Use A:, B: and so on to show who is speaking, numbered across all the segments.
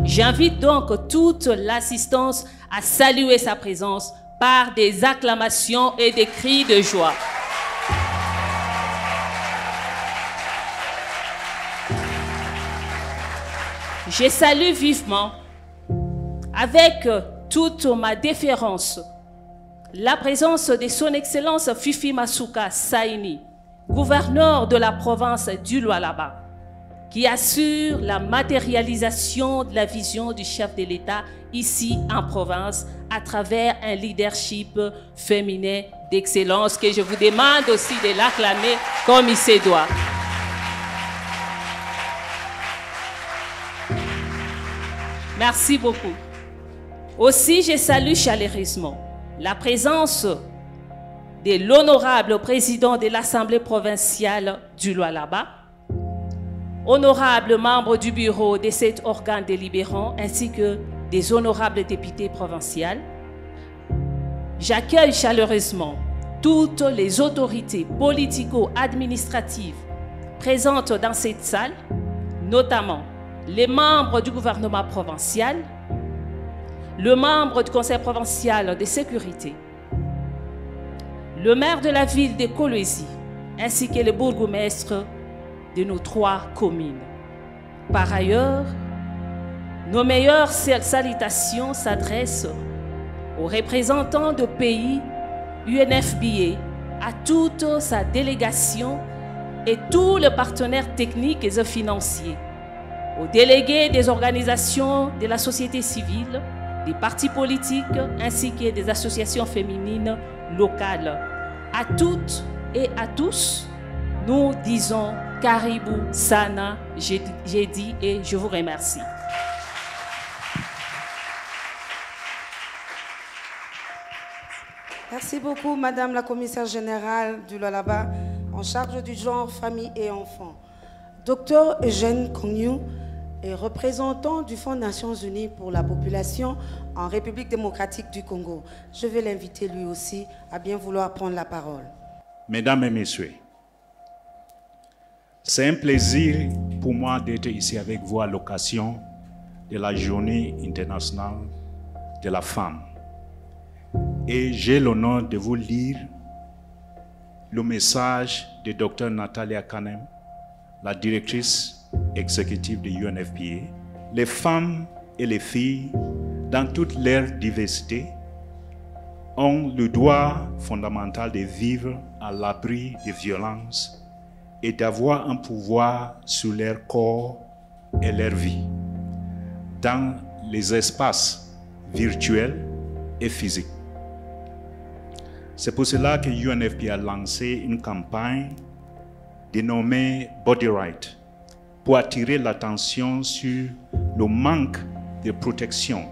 A: J'invite donc toute l'assistance à saluer sa présence par des acclamations et des cris de joie. Je salue vivement, avec toute ma déférence, la présence de son Excellence Fifi Masuka Saini, gouverneur de la province du Lualaba, qui assure la matérialisation de la vision du chef de l'État ici en province à travers un leadership féminin d'excellence que je vous demande aussi de l'acclamer comme il se doit. Merci beaucoup. Aussi, je salue chaleureusement la présence de l'honorable président de l'Assemblée provinciale du Lualaba, honorables membres du bureau de cet organe délibérant, ainsi que des honorables députés provinciaux. J'accueille chaleureusement toutes les autorités politico-administratives présentes dans cette salle, notamment les membres du gouvernement provincial, le membre du conseil provincial de sécurité, le maire de la ville de Kolwezi, ainsi que le bourgmestre de nos 3 communes. Par ailleurs, nos meilleures salutations s'adressent aux représentants de pays UNFPA, à toute sa délégation et tous les partenaires techniques et financiers, aux délégués des organisations de la société civile, des partis politiques ainsi que des associations féminines locales. À toutes et à tous, nous disons Karibu Sana, j'ai dit et je vous remercie.
B: Merci beaucoup, Madame la Commissaire Générale du Lualaba, en charge du genre, famille et enfants. Docteur Eugène Kongniou est représentant du Fonds des Nations Unies pour la population en République démocratique du Congo. Je vais l'inviter lui aussi à bien vouloir prendre la parole.
C: Mesdames et messieurs, c'est un plaisir pour moi d'être ici avec vous à l'occasion de la Journée internationale de la femme. Et j'ai l'honneur de vous lire le message de Dr Natalia Kanem, la directrice exécutive de UNFPA. Les femmes et les filles, dans toute leur diversité, ont le droit fondamental de vivre à l'abri des violences et d'avoir un pouvoir sur leur corps et leur vie, dans les espaces virtuels et physiques. C'est pour cela que UNFPA a lancé une campagne dénommée Body Right pour attirer l'attention sur le manque de protection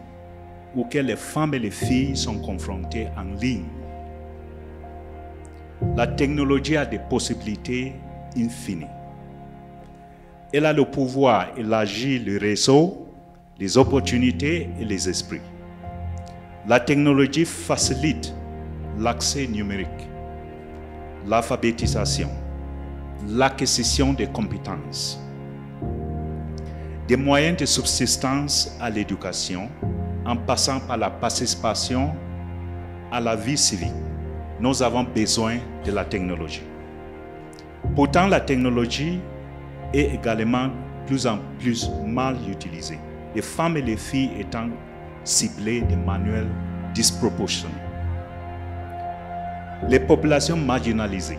C: auquel les femmes et les filles sont confrontées en ligne. La technologie a des possibilités infinies. Elle a le pouvoir d'élargir le réseau, les opportunités et les esprits. La technologie facilite l'accès numérique, l'alphabétisation, l'acquisition des compétences, des moyens de subsistance à l'éducation, en passant par la participation à la vie civique. Nous avons besoin de la technologie. Pourtant, la technologie est également plus en plus mal utilisée, les femmes et les filles étant ciblées de manière disproportionnée. Les populations marginalisées,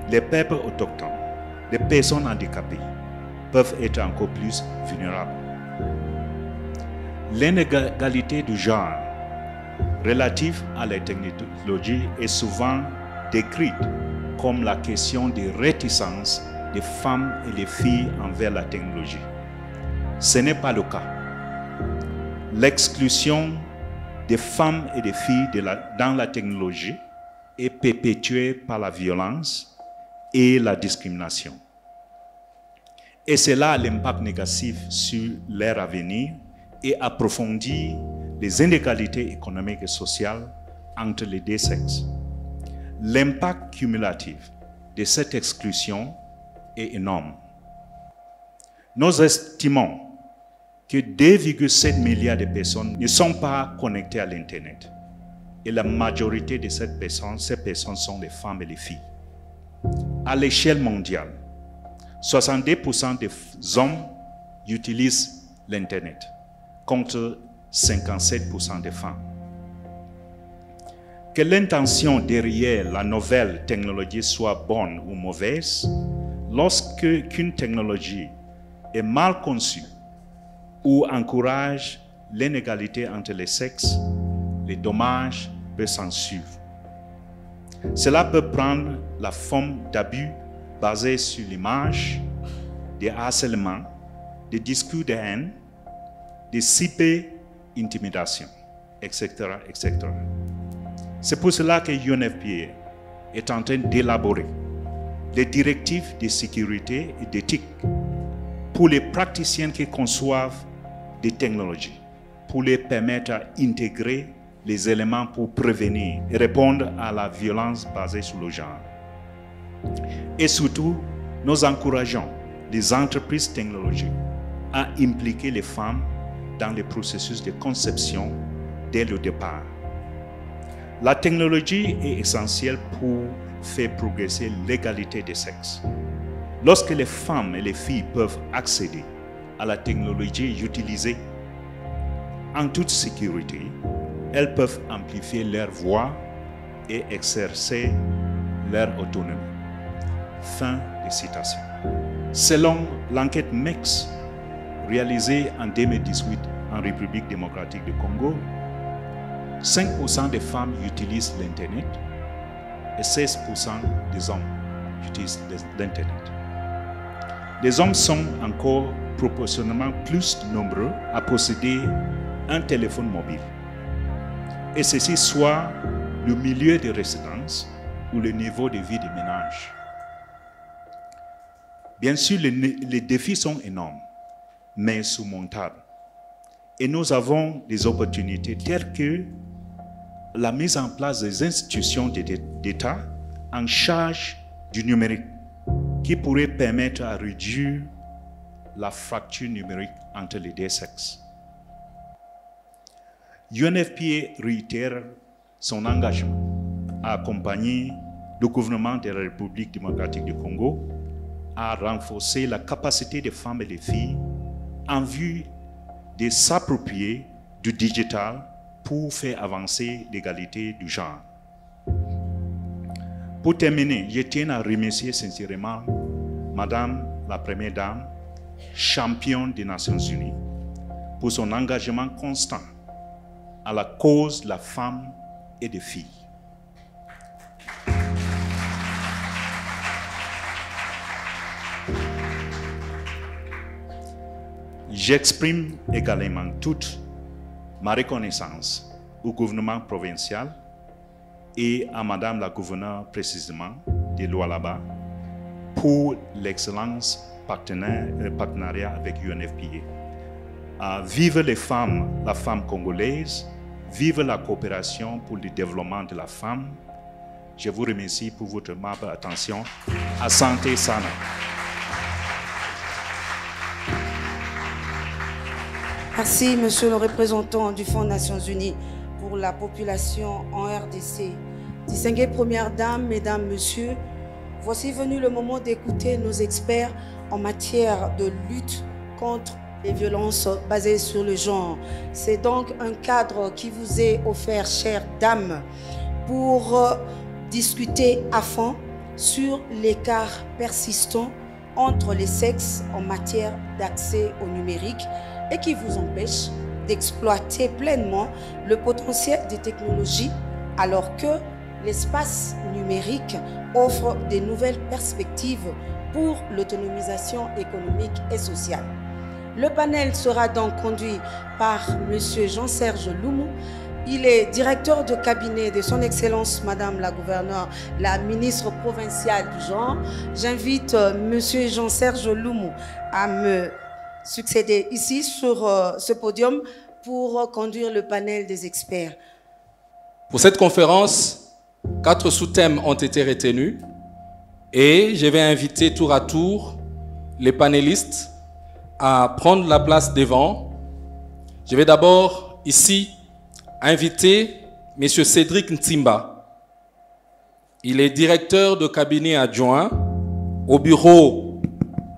C: les peuples autochtones, les personnes handicapées peuvent être encore plus vulnérables. L'inégalité du genre relative à la technologie est souvent décrite comme la question de réticence des femmes et des filles envers la technologie. Ce n'est pas le cas. L'exclusion des femmes et des filles dans la technologie est perpétuée par la violence et la discrimination. Et cela a l'impact négatif sur leur avenir et approfondit les inégalités économiques et sociales entre les deux sexes. L'impact cumulatif de cette exclusion est énorme. Nous estimons que 2,7 milliards de personnes ne sont pas connectées à l'Internet. Et la majorité de ces personnes sont les femmes et les filles. À l'échelle mondiale, 62% des hommes utilisent l'Internet, contre 57% des femmes. Que l'intention derrière la nouvelle technologie soit bonne ou mauvaise, lorsqu'une technologie est mal conçue ou encourage l'inégalité entre les sexes, les dommages peuvent s'en suivre. Cela peut prendre la forme d'abus basés sur l'image, des harcèlements, des discours de haine, des cyber-intimidations, etc., etc. C'est pour cela que UNFPA est en train d'élaborer des directives de sécurité et d'éthique pour les praticiens qui conçoivent des technologies, pour les permettre d'intégrer les éléments pour prévenir et répondre à la violence basée sur le genre. Et surtout, nous encourageons les entreprises technologiques à impliquer les femmes dans le processus de conception dès le départ. La technologie est essentielle pour faire progresser l'égalité des sexes. Lorsque les femmes et les filles peuvent accéder à la technologie utilisée en toute sécurité, elles peuvent amplifier leur voix et exercer leur autonomie. Fin de citation. Selon l'enquête MEX réalisée en 2018 en République démocratique du Congo, 5% des femmes utilisent l'Internet et 16% des hommes utilisent l'Internet. Les hommes sont encore proportionnellement plus nombreux à posséder un téléphone mobile, et ceci soit le milieu de résidence ou le niveau de vie des ménages. Bien sûr, les défis sont énormes, mais surmontables. Et nous avons des opportunités telles que la mise en place des institutions d'État en charge du numérique, qui pourrait permettre à réduire la fracture numérique entre les deux sexes. UNFPA réitère son engagement à accompagner le gouvernement de la République démocratique du Congo à renforcer la capacité des femmes et des filles en vue de s'approprier du digital pour faire avancer l'égalité du genre. Pour terminer, je tiens à remercier sincèrement Madame la Première Dame, championne des Nations Unies, pour son engagement constant à la cause de la femme et des filles. J'exprime également toute ma reconnaissance au gouvernement provincial et à Madame la gouverneure précisément de Lualaba pour l'excellence partenariat avec UNFPA. Vive les femmes, la femme congolaise, vive la coopération pour le développement de la femme. Je vous remercie pour votre aimable attention. Asante Sana.
B: Merci, monsieur le représentant du Fonds Nations Unies pour la population en RDC. Distinguées premières dames, mesdames, messieurs, voici venu le moment d'écouter nos experts en matière de lutte contre les violences basées sur le genre. C'est donc un cadre qui vous est offert, chères dames, pour discuter à fond sur l'écart persistant entre les sexes en matière d'accès au numérique et qui vous empêche d'exploiter pleinement le potentiel des technologies alors que l'espace numérique offre de nouvelles perspectives pour l'autonomisation économique et sociale. Le panel sera donc conduit par M. Jean-Serge Loumou. Il est directeur de cabinet de son Excellence Madame la Gouverneure, la ministre provinciale du genre. J'invite M. Jean-Serge Loumou à me succéder ici sur ce podium pour conduire le panel des experts.
D: Pour cette conférence, 4 sous-thèmes ont été retenus et je vais inviter tour à tour les panélistes à prendre la place devant Je vais d'abord ici inviter M. Cédric Ntimba. Il est directeur de cabinet adjoint au bureau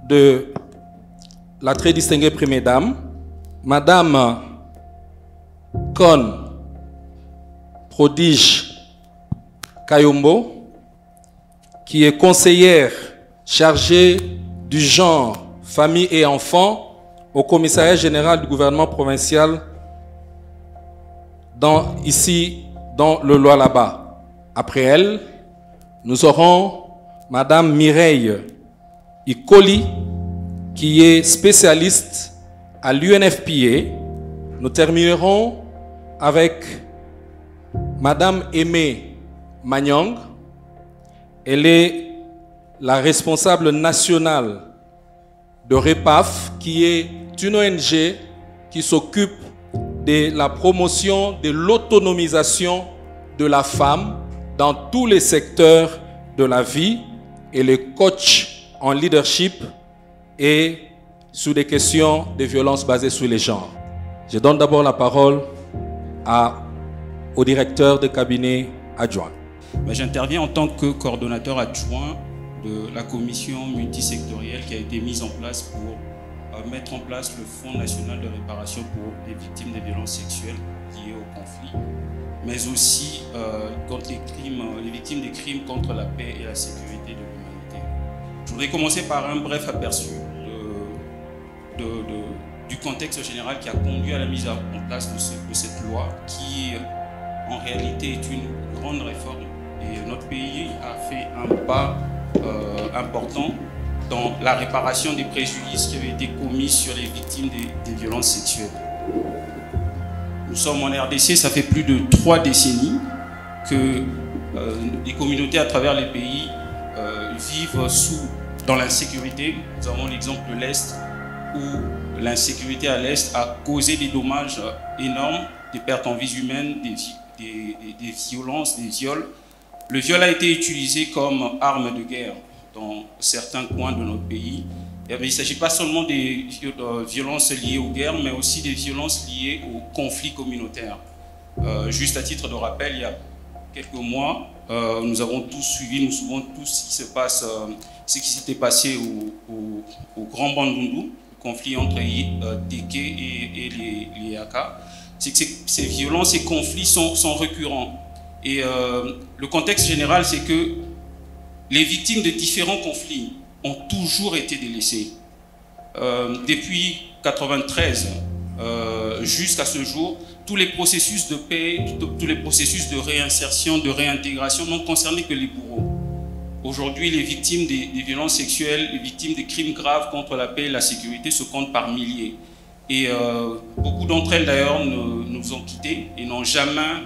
D: de la très distinguée Première Dame, Madame Con Prodige Kayombo, qui est conseillère chargée du genre, famille et enfants au commissariat général du gouvernement provincial ici dans le Lualaba. Après elle, nous aurons Madame Mireille Ikoli, qui est spécialiste à l'UNFPA. Nous terminerons avec Madame Aimée Magnang. Elle est la responsable nationale de REPAF, qui est une ONG qui s'occupe de la promotion de l'autonomisation de la femme dans tous les secteurs de la vie, et le coach en leadership et sur des questions de violence basées sur les genres. Je donne d'abord la parole au directeur de cabinet adjoint.
E: J'interviens en tant que coordonnateur adjoint de la commission multisectorielle qui a été mise en place pour mettre en place le Fonds national de réparation pour les victimes des violences sexuelles liées au conflit, mais aussi contre les victimes des crimes contre la paix et la sécurité de l'humanité. Je voudrais commencer par un bref aperçu du contexte général qui a conduit à la mise en place de cette loi qui, en réalité, est une grande réforme. Et notre pays a fait un pas important dans la réparation des préjudices qui avaient été commis sur les victimes des violences sexuelles. Nous sommes en RDC, ça fait plus de 3 décennies que les communautés à travers les pays vivent dans l'insécurité. Nous avons l'exemple de l'Est, où l'insécurité à l'Est a causé des dommages énormes, des pertes en vies humaines, des violences, des viols. Le viol a été utilisé comme arme de guerre dans certains coins de notre pays. Il ne s'agit pas seulement des violences liées aux guerres, mais aussi des violences liées aux conflits communautaires. Juste à titre de rappel, il y a quelques mois, nous avons tous suivi, nous savons tous ce qui s'était passé au Grand Bandundu, le conflit entre Teke et les Yaka. C'est que ces violences, ces conflits sont récurrents. Et le contexte général, c'est que les victimes de différents conflits ont toujours été délaissées. Depuis 1993 jusqu'à ce jour, tous les processus de paix, tous les processus de réinsertion, de réintégration n'ont concerné que les bourreaux. Aujourd'hui, les victimes des violences sexuelles, les victimes des crimes graves contre la paix et la sécurité se comptent par milliers. Et beaucoup d'entre elles, d'ailleurs, nous ont quittés et n'ont jamais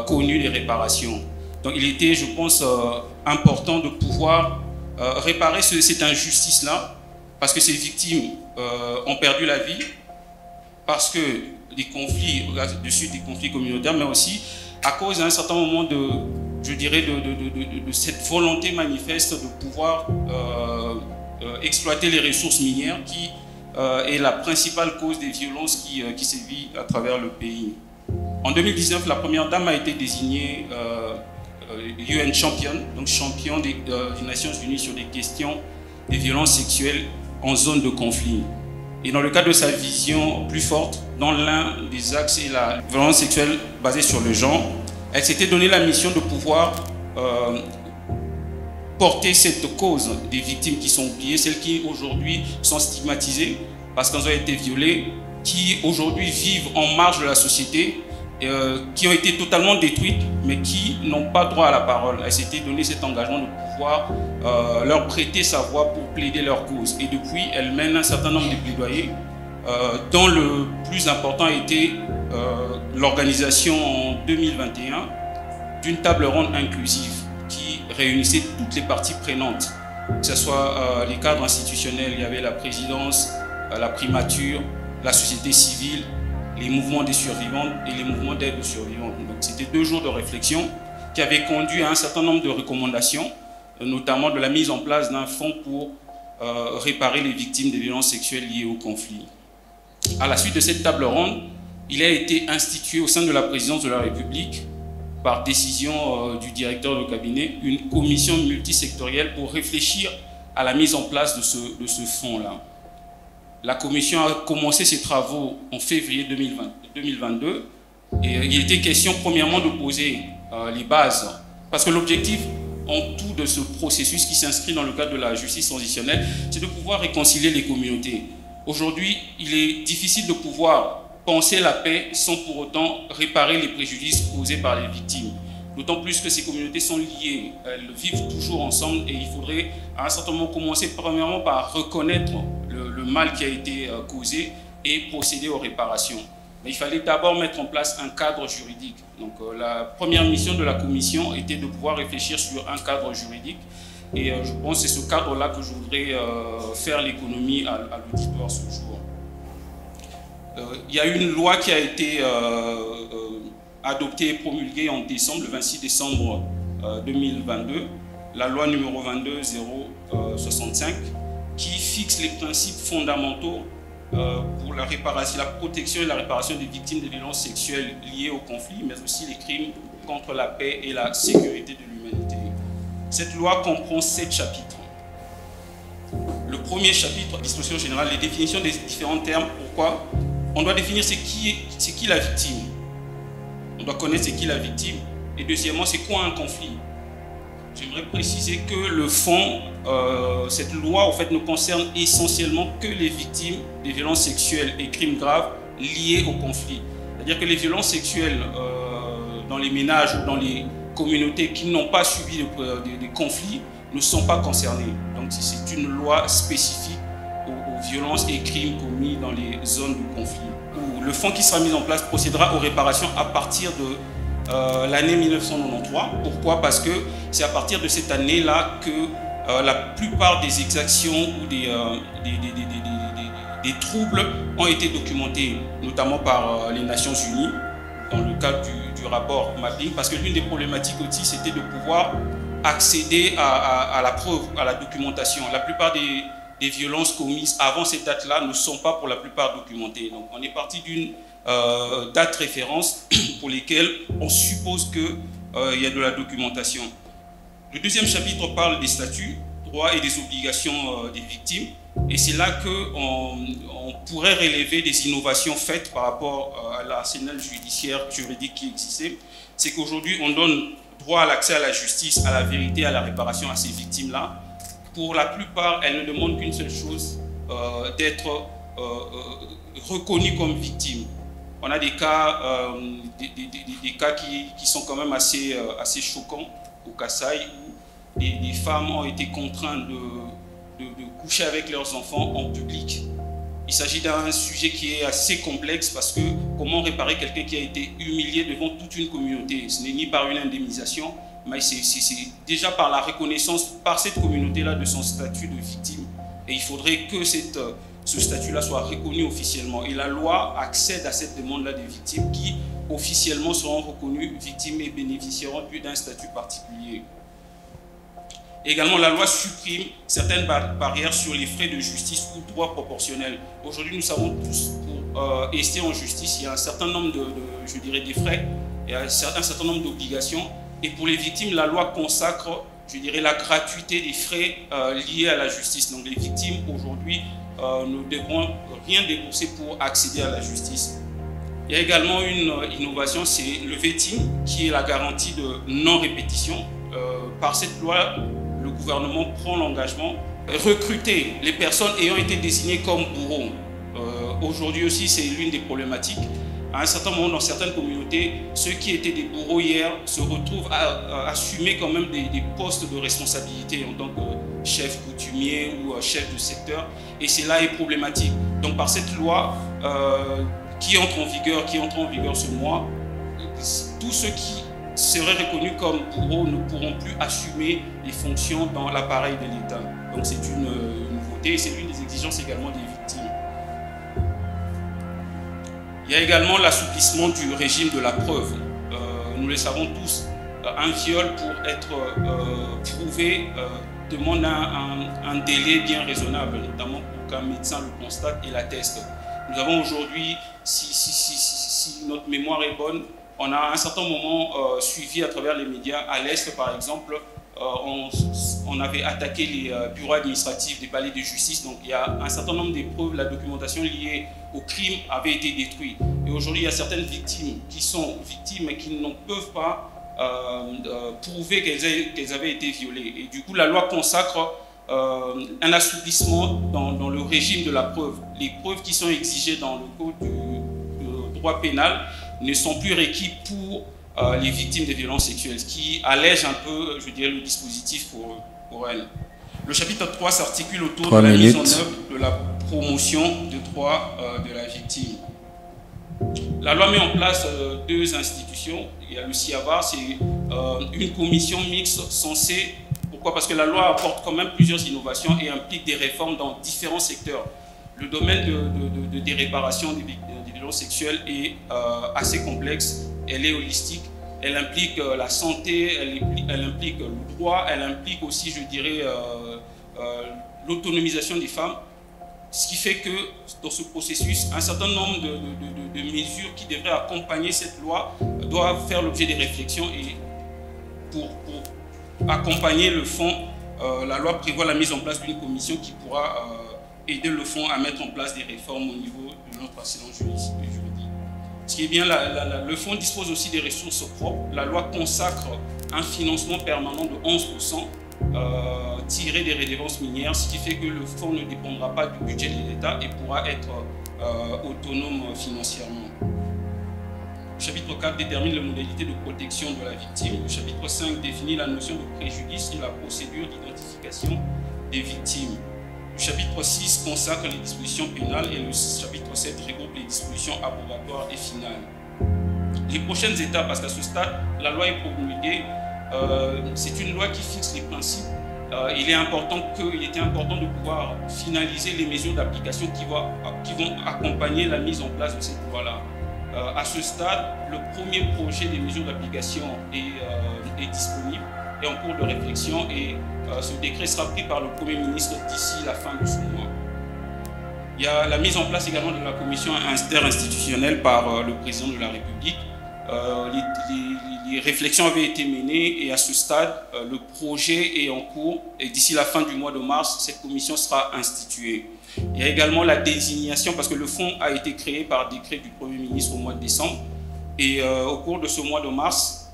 E: connu les réparations. Donc il était, je pense, important de pouvoir réparer cette injustice-là, parce que ces victimes ont perdu la vie, parce que des conflits, des conflits communautaires, mais aussi à cause d'un certain moment de cette volonté manifeste de pouvoir exploiter les ressources minières qui est la principale cause des violences qui sévit à travers le pays. En 2019, la Première Dame a été désignée UN Champion, donc champion des Nations Unies sur les questions des violences sexuelles en zone de conflit. Et dans le cadre de sa vision plus forte, dans l'un des axes est la violence sexuelle basée sur le genre, elle s'était donné la mission de pouvoir porter cette cause des victimes qui sont oubliées, celles qui aujourd'hui sont stigmatisées parce qu'elles ont été violées, qui aujourd'hui vivent en marge de la société, qui ont été totalement détruites, mais qui n'ont pas droit à la parole. Elle s'était donné cet engagement de pouvoir leur prêter sa voix pour plaider leur cause. Et depuis, elle mène un certain nombre de plaidoyers, dont le plus important a été l'organisation en 2021 d'une table ronde inclusive qui réunissait toutes les parties prenantes, que ce soit les cadres institutionnels, il y avait la présidence, la primature, la société civile, les mouvements des survivantes et les mouvements d'aide aux survivantes. Donc c'était 2 jours de réflexion qui avaient conduit à un certain nombre de recommandations, notamment de la mise en place d'un fonds pour réparer les victimes des violences sexuelles liées au conflit. À la suite de cette table ronde, il a été institué au sein de la présidence de la République, par décision du directeur de cabinet, une commission multisectorielle pour réfléchir à la mise en place de ce fonds-là. La commission a commencé ses travaux en février 2022 et il était question premièrement de poser les bases, parce que l'objectif en tout de ce processus qui s'inscrit dans le cadre de la justice transitionnelle, c'est de pouvoir réconcilier les communautés. Aujourd'hui, il est difficile de pouvoir penser la paix sans pour autant réparer les préjudices causés par les victimes. D'autant plus que ces communautés sont liées, elles vivent toujours ensemble et il faudrait à un certain moment commencer premièrement par reconnaître le mal qui a été causé et procéder aux réparations. Mais il fallait d'abord mettre en place un cadre juridique. Donc la première mission de la commission était de pouvoir réfléchir sur un cadre juridique et je pense que c'est ce cadre-là que je voudrais faire l'économie à l'auditoire ce jour. Il y a une loi qui a été adoptée et promulguée en décembre, le 26 décembre 2022, la loi numéro 22-065, qui fixe les principes fondamentaux pour la réparation, la protection et la réparation des victimes de violences sexuelles liées au conflit, mais aussi les crimes contre la paix et la sécurité de l'humanité. Cette loi comprend 7 chapitres. Le premier chapitre, disposition générale, les définitions des différents termes. Pourquoi? On doit définir c'est qui la victime. On doit connaître c'est qui la victime. Et deuxièmement, c'est quoi un conflit? J'aimerais préciser que le fond, cette loi en fait ne concerne essentiellement que les victimes des violences sexuelles et crimes graves liés au conflit. C'est-à-dire que les violences sexuelles dans les ménages ou dans les communautés qui n'ont pas subi des conflits ne sont pas concernées. Donc c'est une loi spécifique aux violences et crimes commis dans les zones de conflit. Le fonds qui sera mis en place procédera aux réparations à partir de l'année 1993. Pourquoi? Parce que c'est à partir de cette année-là que la plupart des exactions ou des troubles ont été documentés, notamment par les Nations Unies, dans le cadre du rapport Mapping, parce que l'une des problématiques aussi, c'était de pouvoir accéder à la preuve, à la documentation. La plupart des violences commises avant cette date-là ne sont pas pour la plupart documentées. Donc on est parti d'une date référence pour lesquelles on suppose qu'il y a de la documentation. Le deuxième chapitre parle des statuts, droits et des obligations des victimes. Et c'est là qu'on pourrait relever des innovations faites par rapport à l'arsenal juridique qui existait. C'est qu'aujourd'hui, on donne droit à l'accès à la justice, à la vérité, à la réparation à ces victimes-là. Pour la plupart, elles ne demandent qu'une seule chose, d'être reconnues comme victimes. On a des cas, des cas qui sont quand même assez choquants au Kasaï, où des femmes ont été contraintes de coucher avec leurs enfants en public. Il s'agit d'un sujet qui est assez complexe parce que comment réparer quelqu'un qui a été humilié devant toute une communauté? Ce n'est ni par une indemnisation, mais c'est déjà par la reconnaissance par cette communauté-là de son statut de victime. Et il faudrait que ce statut-là soit reconnu officiellement. Et la loi accède à cette demande-là des victimes qui officiellement seront reconnues victimes et bénéficieront d'un statut particulier. Également, la loi supprime certaines barrières sur les frais de justice ou droits proportionnels. Aujourd'hui, nous savons tous, pour ester en justice, il y a un certain nombre je dirais, des frais, et un certain nombre d'obligations. Et pour les victimes, la loi consacre, je dirais, la gratuité des frais liés à la justice. Donc les victimes, aujourd'hui, ne devront rien débourser pour accéder à la justice. Il y a également une innovation, c'est le vetting, qui est la garantie de non-répétition. Par cette loi, le gouvernement prend l'engagement de recruter les personnes ayant été désignées comme bourreaux. Aujourd'hui aussi, c'est l'une des problématiques. À un certain moment, dans certaines communautés, ceux qui étaient des bourreaux hier se retrouvent à assumer quand même des postes de responsabilité en tant que chef coutumier ou chef de secteur. Et cela est problématique. Donc par cette loi qui entre en vigueur ce mois, tous ceux qui seraient reconnus comme bourreaux ne pourront plus assumer les fonctions dans l'appareil de l'État. Donc c'est une nouveauté et c'est l'une des exigences également des victimes. Il y a également l'assouplissement du régime de la preuve. Nous le savons tous, un viol pour être prouvé demande un délai bien raisonnable, notamment pour qu'un médecin le constate et l'atteste. nous avons aujourd'hui, si notre mémoire est bonne, on a à un certain moment suivi à travers les médias, à l'Est par exemple, on avait attaqué les bureaux administratifs des palais de justice, donc il y a un certain nombre d'épreuves, la documentation liée au crime avait été détruite. Et aujourd'hui, il y a certaines victimes qui sont victimes mais qui ne peuvent pas prouver qu'elles avaient été violées. Et du coup, la loi consacre un assouplissement dans le régime de la preuve. Les preuves qui sont exigées dans le code du droit pénal ne sont plus requis pour les victimes de violences sexuelles, ce qui allège un peu, je dirais, le dispositif pour elles. Le chapitre 3 s'articule autour de la mise en œuvre de la promotion des droits de la victime. La loi met en place deux institutions. Il y a le CIAVAR, c'est une commission mixte censée. Pourquoi? Parce que la loi apporte quand même plusieurs innovations et implique des réformes dans différents secteurs. Le domaine des réparations des violences sexuelles est assez complexe, elle est holistique, elle implique la santé, elle implique le droit, elle implique aussi, je dirais, l'autonomisation des femmes. Ce qui fait que dans ce processus, un certain nombre de mesures qui devraient accompagner cette loi doivent faire l'objet des réflexions. Et pour accompagner le fonds, la loi prévoit la mise en place d'une commission qui pourra aider le fonds à mettre en place des réformes au niveau de notre arsenal juridique. Ce qui est bien, le fonds dispose aussi des ressources propres. La loi consacre un financement permanent de 11%. Tiré des redevances minières, ce qui fait que le fonds ne dépendra pas du budget de l'État et pourra être autonome financièrement. Le chapitre 4 détermine les modalités de protection de la victime. Le chapitre 5 définit la notion de préjudice et la procédure d'identification des victimes. Le chapitre 6 consacre les dispositions pénales et le chapitre 7 regroupe les dispositions abrogatoires et finales. Les prochaines étapes, parce qu'à ce stade, la loi est promulguée. C'est une loi qui fixe les principes. Il était important de pouvoir finaliser les mesures d'application qui vont accompagner la mise en place de cette loi-là. À ce stade, le premier projet des mesures d'application est disponible, est en cours de réflexion et ce décret sera pris par le Premier ministre d'ici la fin de ce mois. Il y a la mise en place également de la commission interinstitutionnelle par le président de la République. Les réflexions avaient été menées et à ce stade, le projet est en cours et d'ici la fin du mois de mars, cette commission sera instituée. Il y a également la désignation, parce que le fonds a été créé par décret du Premier ministre au mois de décembre et au cours de ce mois de mars,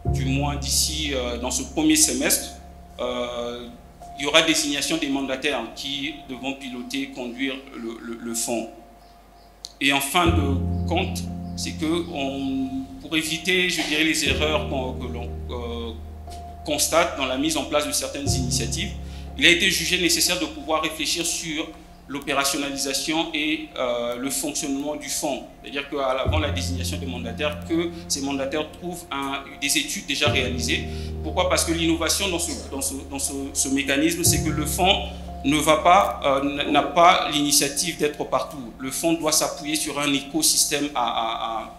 E: du moins d'ici dans ce premier semestre, il y aura désignation des mandataires qui devront piloter, conduire le fonds. Et en fin de compte, c'est que pour éviter, je dirais, les erreurs que l'on constate dans la mise en place de certaines initiatives, il a été jugé nécessaire de pouvoir réfléchir sur l'opérationnalisation et le fonctionnement du fonds. C'est-à-dire qu'avant la désignation des mandataires, que ces mandataires trouvent des études déjà réalisées. Pourquoi? Parce que l'innovation dans ce mécanisme, c'est que le fonds n'a pas l'initiative d'être partout. Le fonds doit s'appuyer sur un écosystème à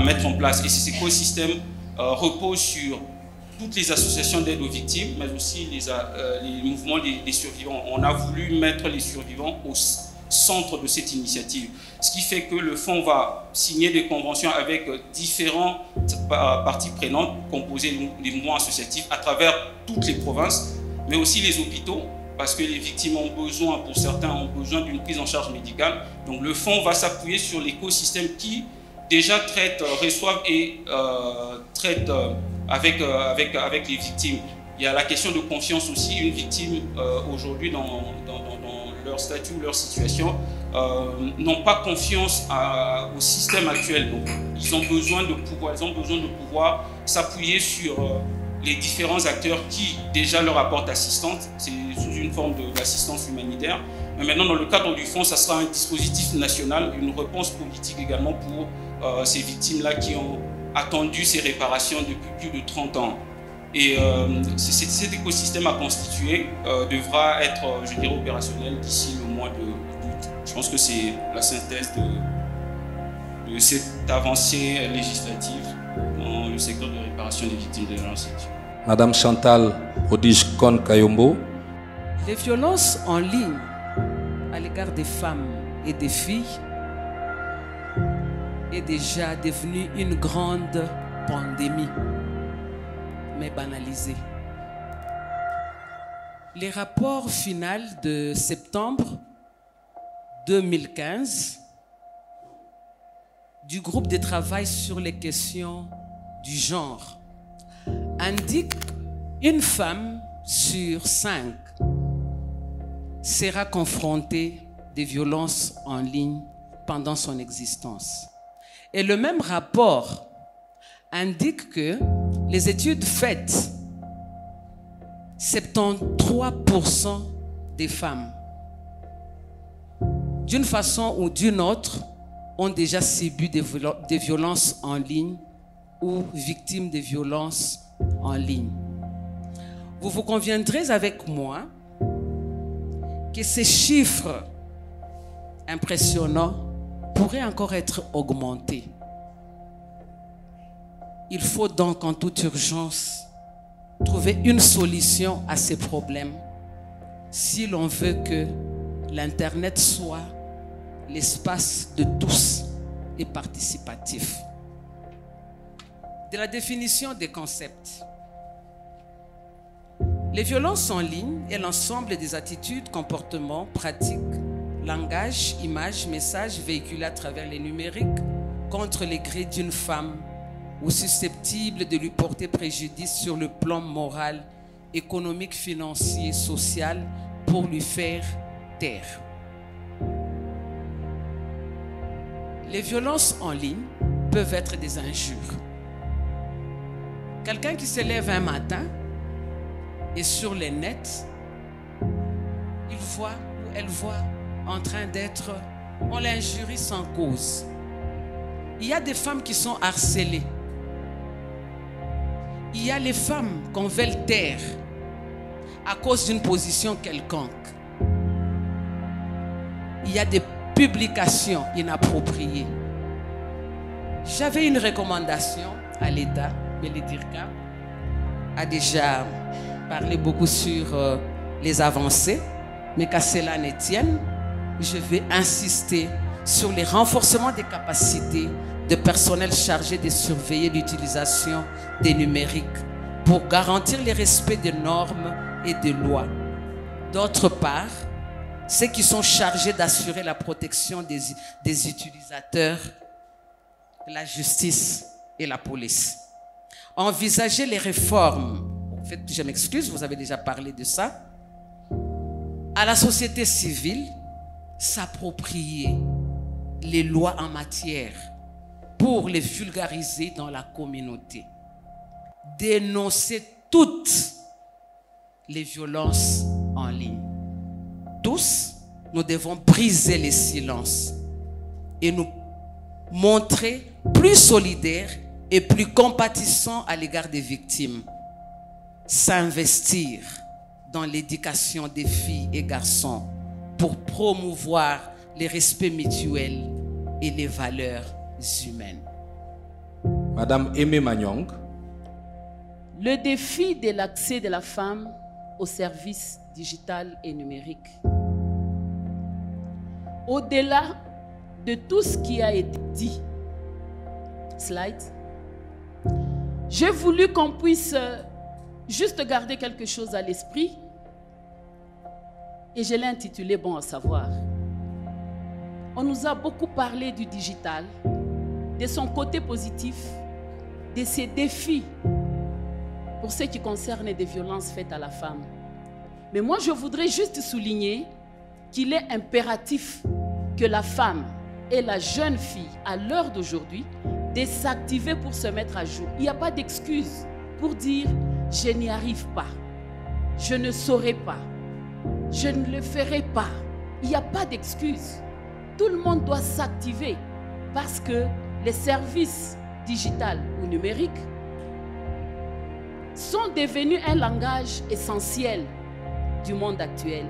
E: mettre en place. Et cet écosystème repose sur toutes les associations d'aide aux victimes, mais aussi les mouvements des survivants. On a voulu mettre les survivants au centre de cette initiative. Ce qui fait que le fonds va signer des conventions avec différentes parties prenantes, composées des mouvements associatifs à travers toutes les provinces, mais aussi les hôpitaux, parce que les victimes ont besoin, pour certains, ont besoin d'une prise en charge médicale. Donc le fonds va s'appuyer sur l'écosystème qui déjà reçoivent et traitent avec les victimes. Il y a la question de confiance aussi. Une victime aujourd'hui dans leur statut ou leur situation n'ont pas confiance au système actuel. Donc ils ont besoin de pouvoir s'appuyer sur les différents acteurs qui déjà leur apportent assistance. C'est sous une forme d'assistance humanitaire. Mais maintenant, dans le cadre du fonds, ça sera un dispositif national, une réponse politique également pour ces victimes-là qui ont attendu ces réparations depuis plus de 30 ans. Et cet écosystème à constituer devra être, je dirais, opérationnel d'ici le mois d'août. Je pense que c'est la synthèse de cette avancée législative dans le secteur de réparation des victimes de violences sexuelles.
D: Madame Chantal Prodige Kon Kayombo.
F: Les violences en ligne à l'égard des femmes et des filles est déjà devenue une grande pandémie, mais banalisée. Les rapports finaux de septembre 2015 du groupe de travail sur les questions du genre indiquent qu'une femme sur 5 sera confrontée des violences en ligne pendant son existence. Et le même rapport indique que les études faites, 73% des femmes, d'une façon ou d'une autre, ont déjà subi des violences en ligne ou victimes de violences en ligne. Vous vous conviendrez avec moi que ces chiffres impressionnants pourraient encore être augmentés. Il faut donc en toute urgence trouver une solution à ces problèmes si l'on veut que l'Internet soit l'espace de tous et participatif. De la définition des concepts. Les violences en ligne est l'ensemble des attitudes, comportements, pratiques, langage, images, messages véhiculés à travers les numériques contre les gré d'une femme ou susceptibles de lui porter préjudice sur le plan moral, économique, financier, social pour lui faire taire. Les violences en ligne peuvent être des injures. Quelqu'un qui se lève un matin et sur les nets, il voit ou elle voit en train d'être, on l'injurie sans cause. Il y a des femmes qui sont harcelées. Il y a les femmes qu'on veut taire à cause d'une position quelconque. Il y a des publications inappropriées. J'avais une recommandation à l'État, Bélédirka a déjà parlé beaucoup sur les avancées, mais qu'à cela ne tienne, je vais insister sur les renforcements des capacités de personnel chargé de surveiller l'utilisation des numériques pour garantir le respect des normes et des lois. D'autre part, ceux qui sont chargés d'assurer la protection des utilisateurs, la justice et la police. Envisager les réformes, en fait, je m'excuse, vous avez déjà parlé de ça, à la société civile, s'approprier les lois en matière pour les vulgariser dans la communauté. Dénoncer toutes les violences en ligne. Tous, nous devons briser les silences et nous montrer plus solidaires et plus compatissants à l'égard des victimes. S'investir dans l'éducation des filles et garçons pour promouvoir les respects mutuels et les valeurs humaines.
D: Madame Aimé Magnong.
A: Le défi de l'accès de la femme aux services digital et numériques. Au-delà de tout ce qui a été dit, slide, j'ai voulu qu'on puisse juste garder quelque chose à l'esprit et je l'ai intitulé Bon à savoir. On nous a beaucoup parlé du digital, de son côté positif, de ses défis pour ce qui concerne des violences faites à la femme. Mais moi, je voudrais juste souligner qu'il est impératif que la femme et la jeune fille, à l'heure d'aujourd'hui, de s'activer pour se mettre à jour. Il n'y a pas d'excuse pour dire « je n'y arrive pas, je ne saurai pas, je ne le ferai pas ». Il n'y a pas d'excuse. Tout le monde doit s'activer parce que les services digitaux ou numériques sont devenus un langage essentiel du monde actuel.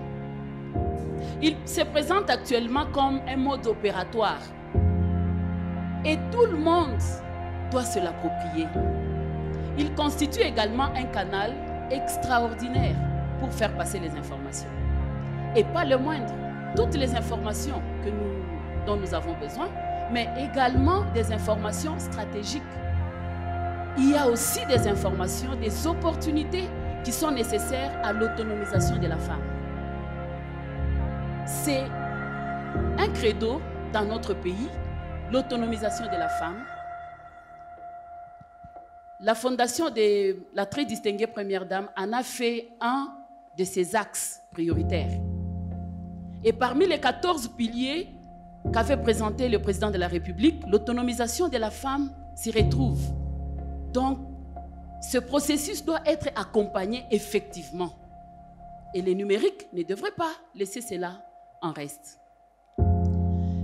A: Il se présente actuellement comme un mode opératoire et tout le monde doit se l'approprier. Il constitue également un canal extraordinaire pour faire passer les informations. Et pas le moindre, toutes les informations dont nous avons besoin, mais également des informations stratégiques. Il y a aussi des informations, des opportunités qui sont nécessaires à l'autonomisation de la femme. C'est un credo dans notre pays, l'autonomisation de la femme. La fondation de la très distinguée Première Dame en a fait un de ses axes prioritaires. Et parmi les 14 piliers qu'avait présenté le président de la République, l'autonomisation de la femme s'y retrouve. Donc, ce processus doit être accompagné effectivement. Et les numériques ne devraient pas laisser cela en reste.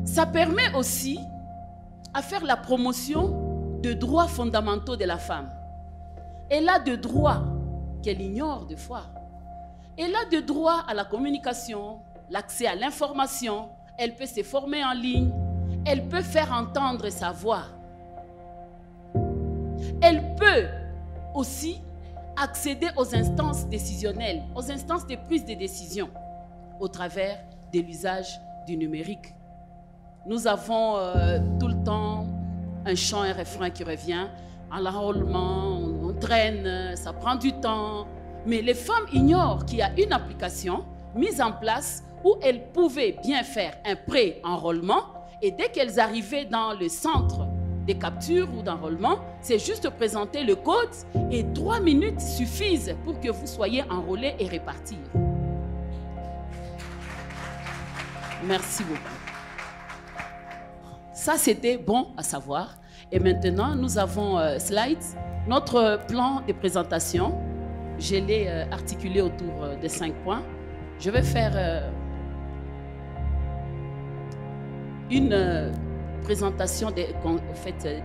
A: Ça permet aussi à faire la promotion de droits fondamentaux de la femme. Elle a des droits qu'elle ignore des fois. Elle a des droits à la communication, l'accès à l'information, elle peut se former en ligne, elle peut faire entendre sa voix. Elle peut aussi accéder aux instances décisionnelles, aux instances de prise de décision au travers de l'usage du numérique. Nous avons tout le temps un chant et un refrain qui revient. En l'enrôlement, on traîne, ça prend du temps. Mais les femmes ignorent qu'il y a une application mise en place où elles pouvaient bien faire un pré-enrôlement et dès qu'elles arrivaient dans le centre de capture ou d'enrôlement, c'est juste présenter le code et 3 minutes suffisent pour que vous soyez enrôlés et répartir. Merci beaucoup. Ça, c'était bon à savoir. Et maintenant, nous avons slides, notre plan de présentation. Je l'ai articulé autour de 5 points. Je vais faire une présentation,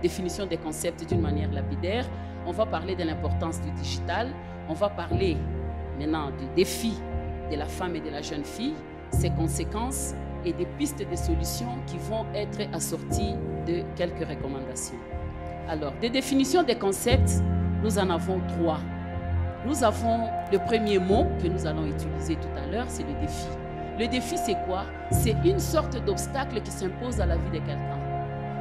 A: définition des concepts d'une manière lapidaire. On va parler de l'importance du digital. On va parler maintenant du défi de la femme et de la jeune fille, ses conséquences et des pistes de solutions qui vont être assorties de quelques recommandations. Alors, des définitions des concepts, nous en avons 3. Nous avons le premier mot que nous allons utiliser tout à l'heure, c'est le défi. Le défi, c'est quoi? C'est une sorte d'obstacle qui s'impose à la vie de quelqu'un.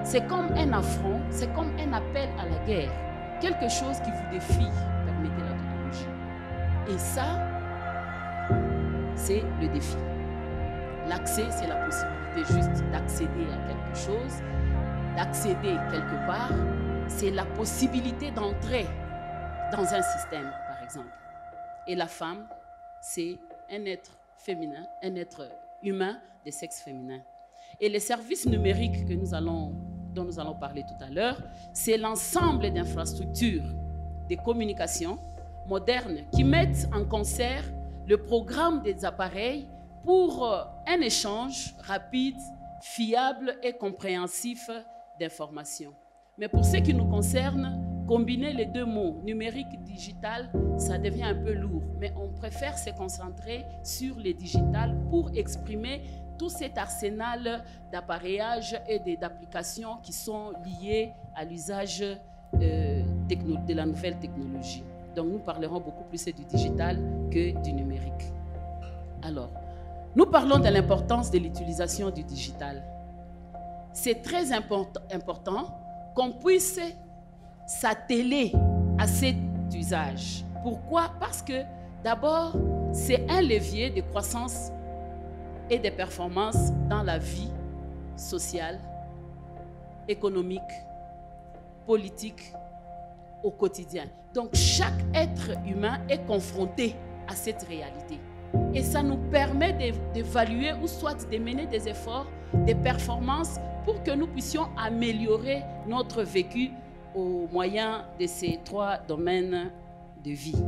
A: C'est comme un affront, c'est comme un appel à la guerre. Quelque chose qui vous défie, permettez la technologie. Et ça, c'est le défi. L'accès, c'est la possibilité juste d'accéder à quelque chose, d'accéder quelque part. C'est la possibilité d'entrer dans un système, par exemple. Et la femme, c'est un être féminin, un être humain de sexe féminin. Et les services numériques dont nous allons parler tout à l'heure, c'est l'ensemble d'infrastructures de communication modernes qui mettent en concert le programme des appareils pour un échange rapide, fiable et compréhensif d'informations. Mais pour ce qui nous concerne, combiner les deux mots, numérique et digital, ça devient un peu lourd. Mais on préfère se concentrer sur les digitales pour exprimer tout cet arsenal d'appareillage et d'applications qui sont liées à l'usage de la nouvelle technologie. Donc nous parlerons beaucoup plus du digital que du numérique. Alors, nous parlons de l'importance de l'utilisation du digital. C'est très important qu'on puisse s'atteler à cet usage. Pourquoi? Parce que d'abord, c'est un levier de croissance et de performance dans la vie sociale, économique, politique, au quotidien. Donc chaque être humain est confronté à cette réalité. Et ça nous permet d'évaluer ou soit de mener des efforts, des performances pour que nous puissions améliorer notre vécu au moyen de ces 3 domaines de vie.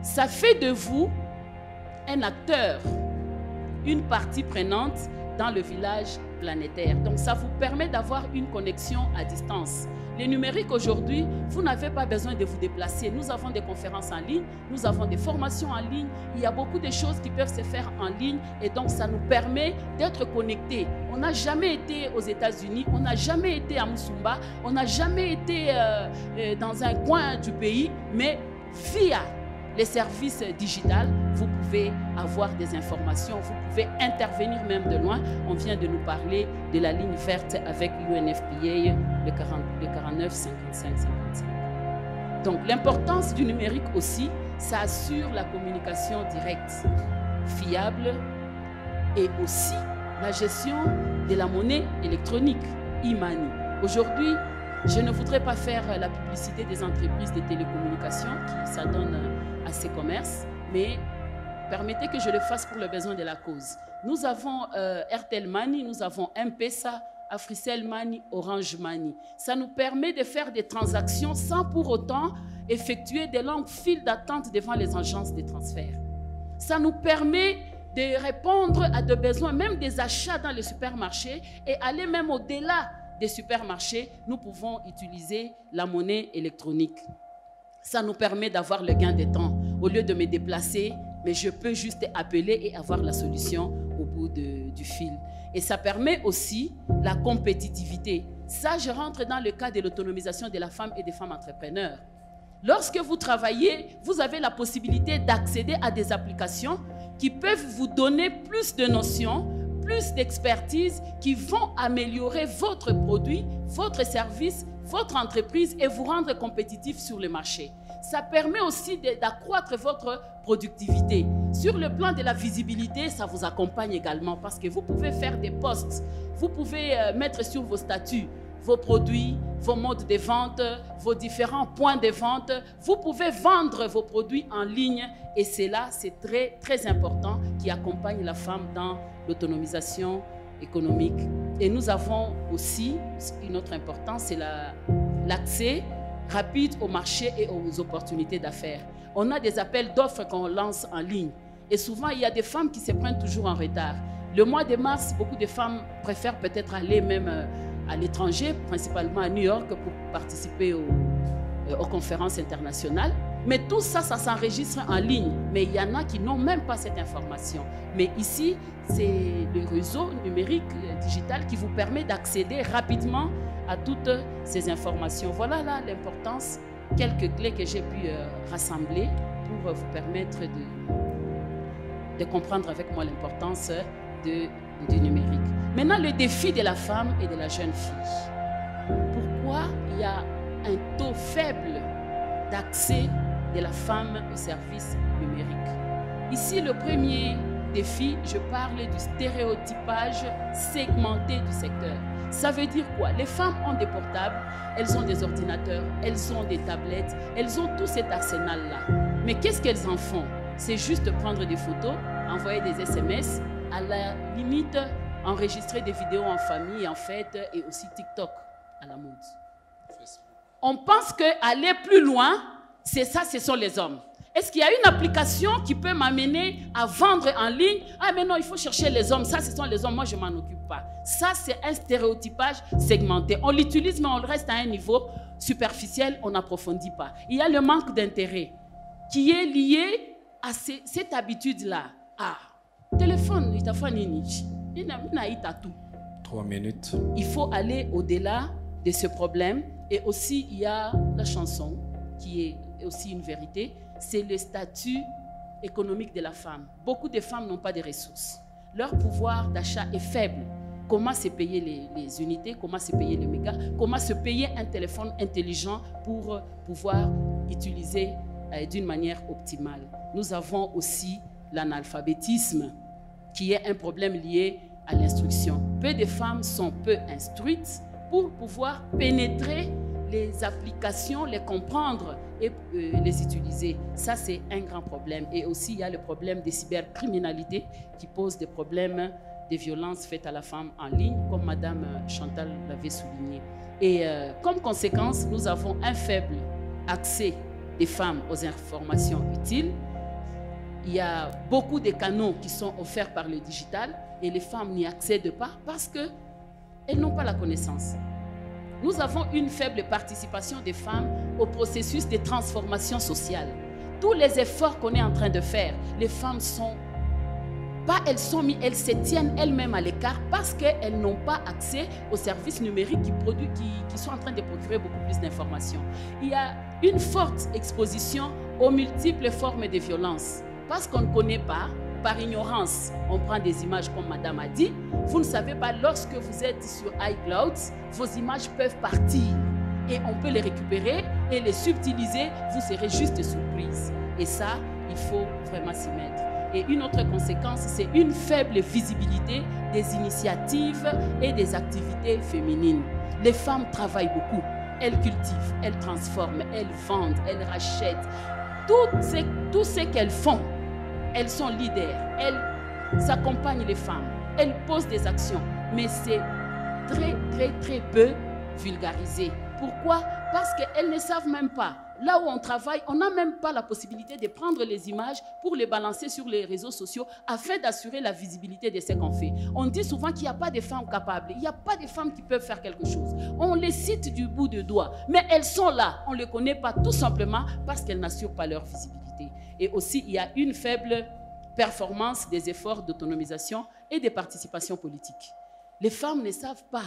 A: Ça fait de vous un acteur, une partie prenante dans le village planétaire. Donc ça vous permet d'avoir une connexion à distance. Les numériques aujourd'hui, vous n'avez pas besoin de vous déplacer. Nous avons des conférences en ligne, nous avons des formations en ligne. Il y a beaucoup de choses qui peuvent se faire en ligne et donc ça nous permet d'être connectés. On n'a jamais été aux États-Unis, on n'a jamais été à Musumba, on n'a jamais été dans un coin du pays, mais via les services digitaux, vous pouvez avoir des informations, vous pouvez intervenir même de loin. On vient de nous parler de la ligne verte avec l'UNFPA, le 49 55 55. Donc l'importance du numérique aussi, ça assure la communication directe, fiable et aussi la gestion de la monnaie électronique, e-money. Aujourd'hui, je ne voudrais pas faire la publicité des entreprises de télécommunications qui s'adonnent à ces commerces, mais permettez que je le fasse pour le besoin de la cause. Nous avons Airtel Money, nous avons M-Pesa, Africell Money, Orange Money. Ça nous permet de faire des transactions sans pour autant effectuer des longues files d'attente devant les agences de transfert. Ça nous permet de répondre à des besoins, même des achats dans les supermarchés et aller même au-delà des supermarchés, nous pouvons utiliser la monnaie électronique. Ça nous permet d'avoir le gain de temps. Au lieu de me déplacer, mais je peux juste appeler et avoir la solution au bout du fil. Et ça permet aussi la compétitivité. Ça, je rentre dans le cas de l'autonomisation de la femme et des femmes entrepreneurs. Lorsque vous travaillez, vous avez la possibilité d'accéder à des applications qui peuvent vous donner plus de notions, plus d'expertise, qui vont améliorer votre produit, votre service, votre entreprise et vous rendre compétitif sur le marché. Ça permet aussi d'accroître votre productivité. Sur le plan de la visibilité, ça vous accompagne également parce que vous pouvez faire des posts, vous pouvez mettre sur vos statuts vos produits, vos modes de vente, vos différents points de vente. Vous pouvez vendre vos produits en ligne et c'est là, c'est très, très important qui accompagne la femme dans l'autonomisation économique. Et nous avons aussi, une autre importance, c'est l'accès rapide au marché et aux opportunités d'affaires. On a des appels d'offres qu'on lance en ligne. Et souvent, il y a des femmes qui se prennent toujours en retard. Le mois de mars, beaucoup de femmes préfèrent peut-être aller même à l'étranger, principalement à New York, pour participer aux conférences internationales. Mais tout ça, ça s'enregistre en ligne. Mais il y en a qui n'ont même pas cette information. Mais ici, c'est le réseau numérique digital qui vous permet d'accéder rapidement à toutes ces informations. Voilà là l'importance, quelques clés que j'ai pu rassembler pour vous permettre de comprendre avec moi l'importance du numérique. Maintenant, le défi de la femme et de la jeune fille. Pourquoi il y a un taux faible d'accès de la femme aux services numériques? Ici, le premier défi, je parle du stéréotypage segmenté du secteur. Ça veut dire quoi? Les femmes ont des portables, elles ont des ordinateurs, elles ont des tablettes, elles ont tout cet arsenal-là. Mais qu'est-ce qu'elles en font? C'est juste prendre des photos, envoyer des SMS, à la limite, enregistrer des vidéos en famille, en fête, et aussi TikTok à la mode. On pense qu'aller plus loin, c'est ça, ce sont les hommes. Est-ce qu'il y a une application qui peut m'amener à vendre en ligne? Ah, mais non, il faut chercher les hommes. Ça, ce sont les hommes. Moi, je ne m'en occupe pas. Ça, c'est un stéréotypage segmenté. On l'utilise, mais on reste à un niveau superficiel. On n'approfondit pas. Il y a le manque d'intérêt qui est lié à cette habitude-là. Ah, téléphone, il t'a fait il n'a tout.
D: 3 minutes.
A: Il faut aller au-delà de ce problème. Et aussi, il y a la chanson qui est aussi une vérité. C'est le statut économique de la femme. Beaucoup de femmes n'ont pas de ressources. Leur pouvoir d'achat est faible. Comment se payer les unités? Comment se payer les mégas? Comment se payer un téléphone intelligent pour pouvoir utiliser d'une manière optimale? Nous avons aussi l'analphabétisme, qui est un problème lié à l'instruction. Peu de femmes sont peu instruites pour pouvoir pénétrer les applications, les comprendre et les utiliser. Ça, c'est un grand problème. Et aussi, il y a le problème des cybercriminalités qui posent des problèmes de violences faites à la femme en ligne, comme Madame Chantal l'avait souligné. Et comme conséquence, nous avons un faible accès des femmes aux informations utiles. Il y a beaucoup de canaux qui sont offerts par le digital et les femmes n'y accèdent pas parce qu'elles n'ont pas la connaissance. Nous avons une faible participation des femmes au processus de transformation sociale. Tous les efforts qu'on est en train de faire, les femmes elles se tiennent elles-mêmes à l'écart parce qu'elles n'ont pas accès aux services numériques qui sont en train de procurer beaucoup plus d'informations. Il y a une forte exposition aux multiples formes de violence. Parce qu'on ne connaît pas, par ignorance, on prend des images comme madame a dit. Vous ne savez pas, lorsque vous êtes sur iCloud, vos images peuvent partir. Et on peut les récupérer et les subtiliser, vous serez juste surprise. Et ça, il faut vraiment s'y mettre. Et une autre conséquence, c'est une faible visibilité des initiatives et des activités féminines. Les femmes travaillent beaucoup. Elles cultivent, elles transforment, elles vendent, elles rachètent. Tout ce qu'elles font, elles sont leaders. Elles accompagnent les femmes. Elles posent des actions. Mais c'est très peu vulgarisé. Pourquoi? Parce qu'elles ne savent même pas. Là où on travaille, on n'a même pas la possibilité de prendre les images pour les balancer sur les réseaux sociaux afin d'assurer la visibilité de ce qu'on fait. On dit souvent qu'il n'y a pas de femmes capables, il n'y a pas de femmes qui peuvent faire quelque chose. On les cite du bout de doigt, mais elles sont là. On ne les connaît pas tout simplement parce qu'elles n'assurent pas leur visibilité. Et aussi, il y a une faible performance des efforts d'autonomisation et de participation politique. Les femmes ne savent pas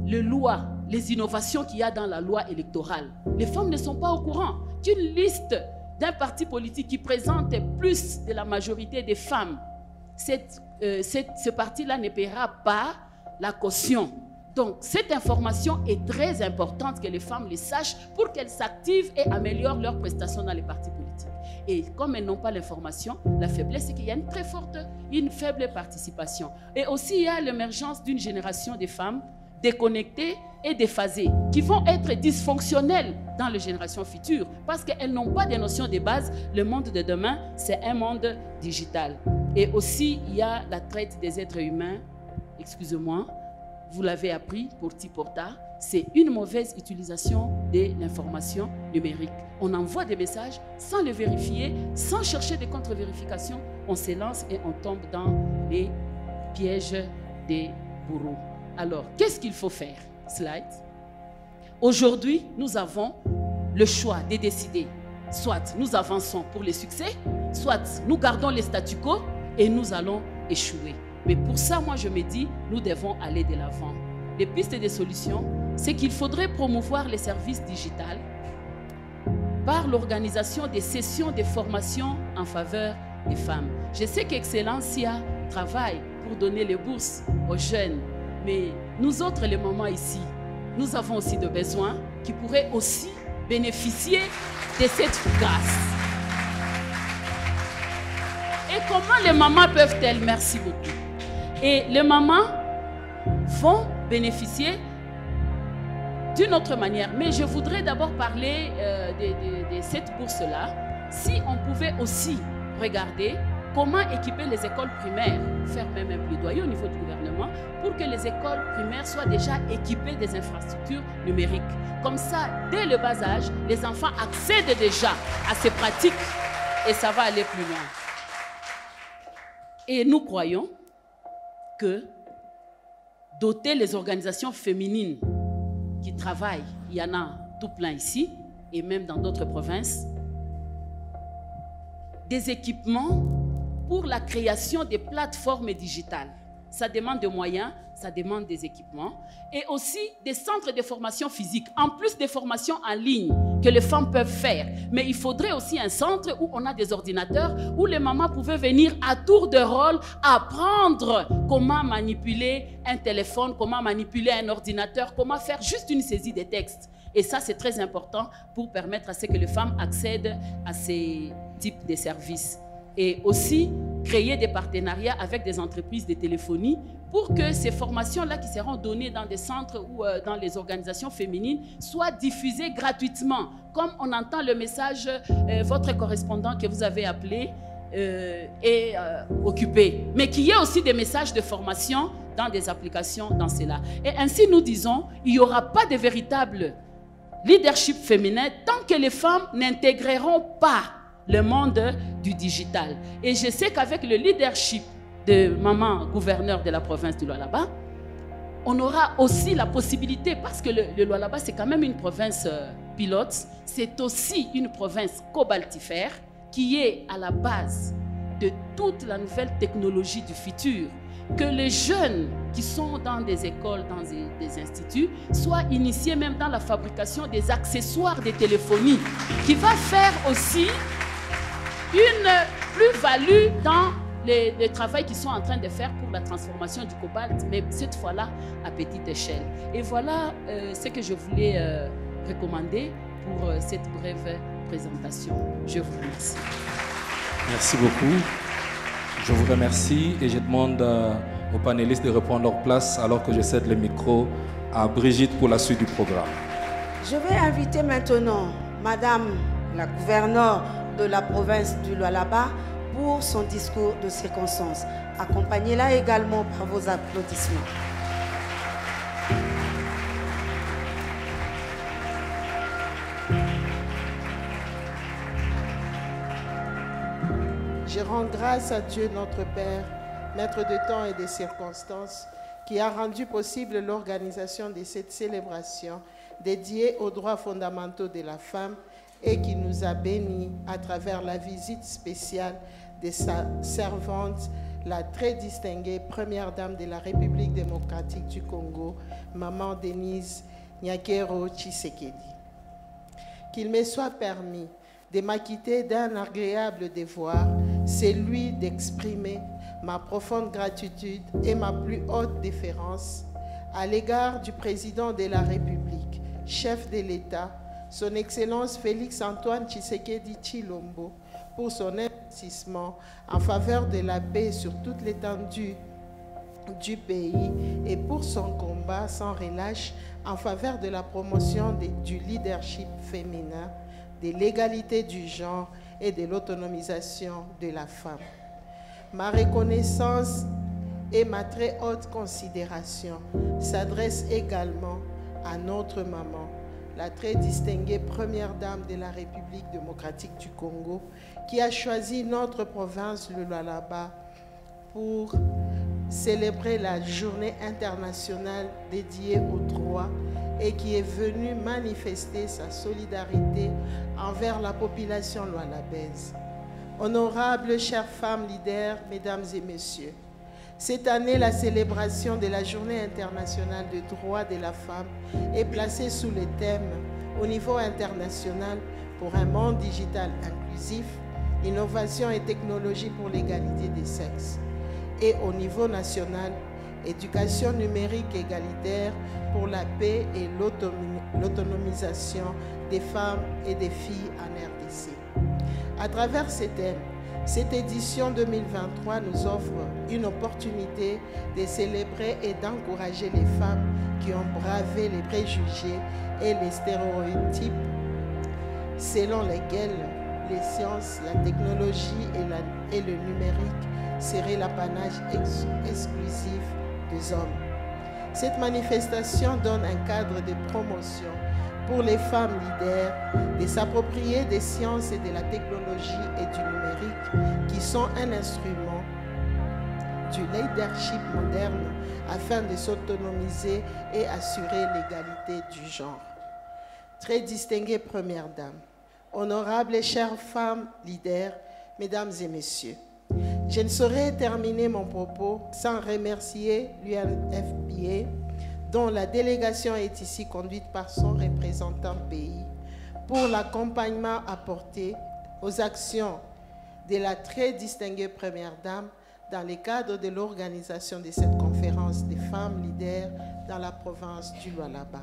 A: les innovations qu'il y a dans la loi électorale. Les femmes ne sont pas au courant qu'une liste d'un parti politique qui présente plus de la majorité des femmes, ce parti-là ne paiera pas la caution. Donc, cette information est très importante que les femmes les sachent pour qu'elles s'activent et améliorent leurs prestations dans les partis politiques. Et comme elles n'ont pas l'information, la faiblesse, c'est qu'il y a une faible participation. Et aussi, il y a l'émergence d'une génération de femmes déconnectées et déphasées, qui vont être dysfonctionnelles dans les générations futures, parce qu'elles n'ont pas de notions de base. Le monde de demain, c'est un monde digital. Et aussi, il y a la traite des êtres humains. Excusez-moi, vous l'avez appris pour Tiporta, c'est une mauvaise utilisation de l'information numérique. On envoie des messages sans les vérifier, sans chercher de contre-vérification. On se lance et on tombe dans les pièges des bourreaux. Alors, qu'est-ce qu'il faut faire? Slide. Aujourd'hui, nous avons le choix de décider. Soit nous avançons pour le succès, soit nous gardons les statu quo et nous allons échouer. Mais pour ça, moi, je me dis, nous devons aller de l'avant. Les pistes de solutions, c'est qu'il faudrait promouvoir les services digitaux par l'organisation des sessions de formation en faveur des femmes. Je sais qu'Excellencia travaille pour donner les bourses aux jeunes. Mais nous autres, les mamans ici, nous avons aussi des besoins qui pourraient aussi bénéficier de cette grâce. Et comment les mamans peuvent-elles? Merci beaucoup. Et les mamans vont bénéficier d'une autre manière. Mais je voudrais d'abord parler de cette bourse-là. Si on pouvait aussi regarder comment équiper les écoles primaires, faire même un plaidoyer au niveau du gouvernement pour que les écoles primaires soient déjà équipées des infrastructures numériques. Comme ça, dès le bas âge, les enfants accèdent déjà à ces pratiques et ça va aller plus loin. Et nous croyons que doter les organisations féminines qui travaillent, il y en a tout plein ici et même dans d'autres provinces, des équipements pour la création des plateformes digitales. Ça demande des moyens, ça demande des équipements et aussi des centres de formation physique, en plus des formations en ligne que les femmes peuvent faire. Mais il faudrait aussi un centre où on a des ordinateurs, où les mamans pouvaient venir à tour de rôle apprendre comment manipuler un téléphone, comment manipuler un ordinateur, comment faire juste une saisie des textes. Et ça, c'est très important pour permettre à ce que les femmes accèdent à ces types de services. Et aussi créer des partenariats avec des entreprises de téléphonie pour que ces formations-là qui seront données dans des centres ou dans les organisations féminines soient diffusées gratuitement. Comme on entend le message, votre correspondant que vous avez appelé est occupé. Mais qu'il y ait aussi des messages de formation dans des applications dans cela. Et ainsi, nous disons, il n'y aura pas de véritable leadership féminin tant que les femmes n'intégreront pas le monde du digital. Et je sais qu'avec le leadership de maman gouverneur de la province du Lualaba, on aura aussi la possibilité, parce que le Lualaba c'est quand même une province pilote, c'est aussi une province cobaltifère qui est à la base de toute la nouvelle technologie du futur. que les jeunes qui sont dans des écoles, dans des instituts, soient initiés même dans la fabrication des accessoires de téléphonie, qui va faire aussi une plus-value dans le travail qu'ils sont en train de faire pour la transformation du cobalt, mais cette fois-là à petite échelle. Et voilà ce que je voulais recommander pour cette brève présentation. Je vous remercie.
D: Merci beaucoup. Je vous remercie et je demande aux panélistes de reprendre leur place alors que je cède le micro à Brigitte pour la suite du programme.
B: Je vais inviter maintenant Madame la gouverneure de la province du Lualaba pour son discours de circonstance. Accompagnez-la également par vos applaudissements.
G: Je rends grâce à Dieu notre Père, maître de temps et des circonstances, qui a rendu possible l'organisation de cette célébration dédiée aux droits fondamentaux de la femme et qui nous a bénis à travers la visite spéciale de sa servante, la très distinguée première dame de la République démocratique du Congo, Maman Denise Nyakero Tshisekedi. Qu'il me soit permis de m'acquitter d'un agréable devoir, celui d'exprimer ma profonde gratitude et ma plus haute déférence à l'égard du président de la République, chef de l'État, son Excellence Félix-Antoine Tshisekedi Tshilombo, pour son investissement en faveur de la paix sur toute l'étendue du pays et pour son combat sans relâche en faveur de la promotion du leadership féminin, de l'égalité du genre et de l'autonomisation de la femme. Ma reconnaissance et ma très haute considération s'adressent également à notre maman, la très distinguée première dame de la République démocratique du Congo, qui a choisi notre province, le Lualaba, pour célébrer la journée internationale dédiée aux droits et qui est venue manifester sa solidarité envers la population lualabaise. Honorables chères femmes leaders, mesdames et messieurs, cette année, la célébration de la Journée internationale des droits de la femme est placée sous le thème au niveau international pour un monde digital inclusif, innovation et technologie pour l'égalité des sexes. Et au niveau national, éducation numérique égalitaire pour la paix et l'autonomisation des femmes et des filles en RDC. À travers ces thèmes, cette édition 2023 nous offre une opportunité de célébrer et d'encourager les femmes qui ont bravé les préjugés et les stéréotypes selon lesquels les sciences, la technologie et le numérique seraient l'apanage exclusif des hommes. Cette manifestation donne un cadre de promotion pour les femmes leaders de s'approprier des sciences et de la technologie et du numérique qui sont un instrument du leadership moderne afin de s'autonomiser et assurer l'égalité du genre. Très distinguée première dame, honorables et chères femmes leaders, mesdames et messieurs, je ne saurais terminer mon propos sans remercier l'UNFPA, dont la délégation est ici conduite par son représentant pays, pour l'accompagnement apporté aux actions de la très distinguée première dame dans le cadre de l'organisation de cette conférence des femmes leaders dans la province du Lualaba.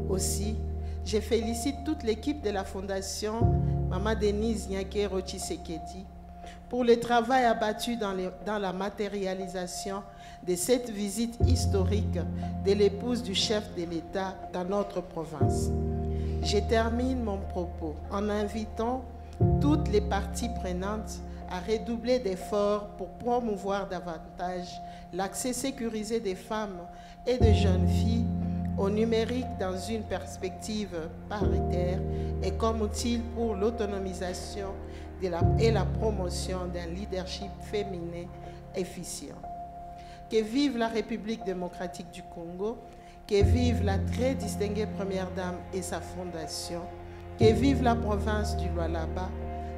G: Aussi, je félicite toute l'équipe de la Fondation Maman Denise Nyakero Tshisekedi pour le travail abattu dans la matérialisation de cette visite historique de l'épouse du chef de l'État dans notre province. Je termine mon propos en invitant toutes les parties prenantes à redoubler d'efforts pour promouvoir davantage l'accès sécurisé des femmes et de jeunes filles au numérique dans une perspective paritaire et comme outil pour l'autonomisation et la promotion d'un leadership féminin efficient. Que vive la République démocratique du Congo, que vive la très distinguée première dame et sa fondation, que vive la province du Lualaba,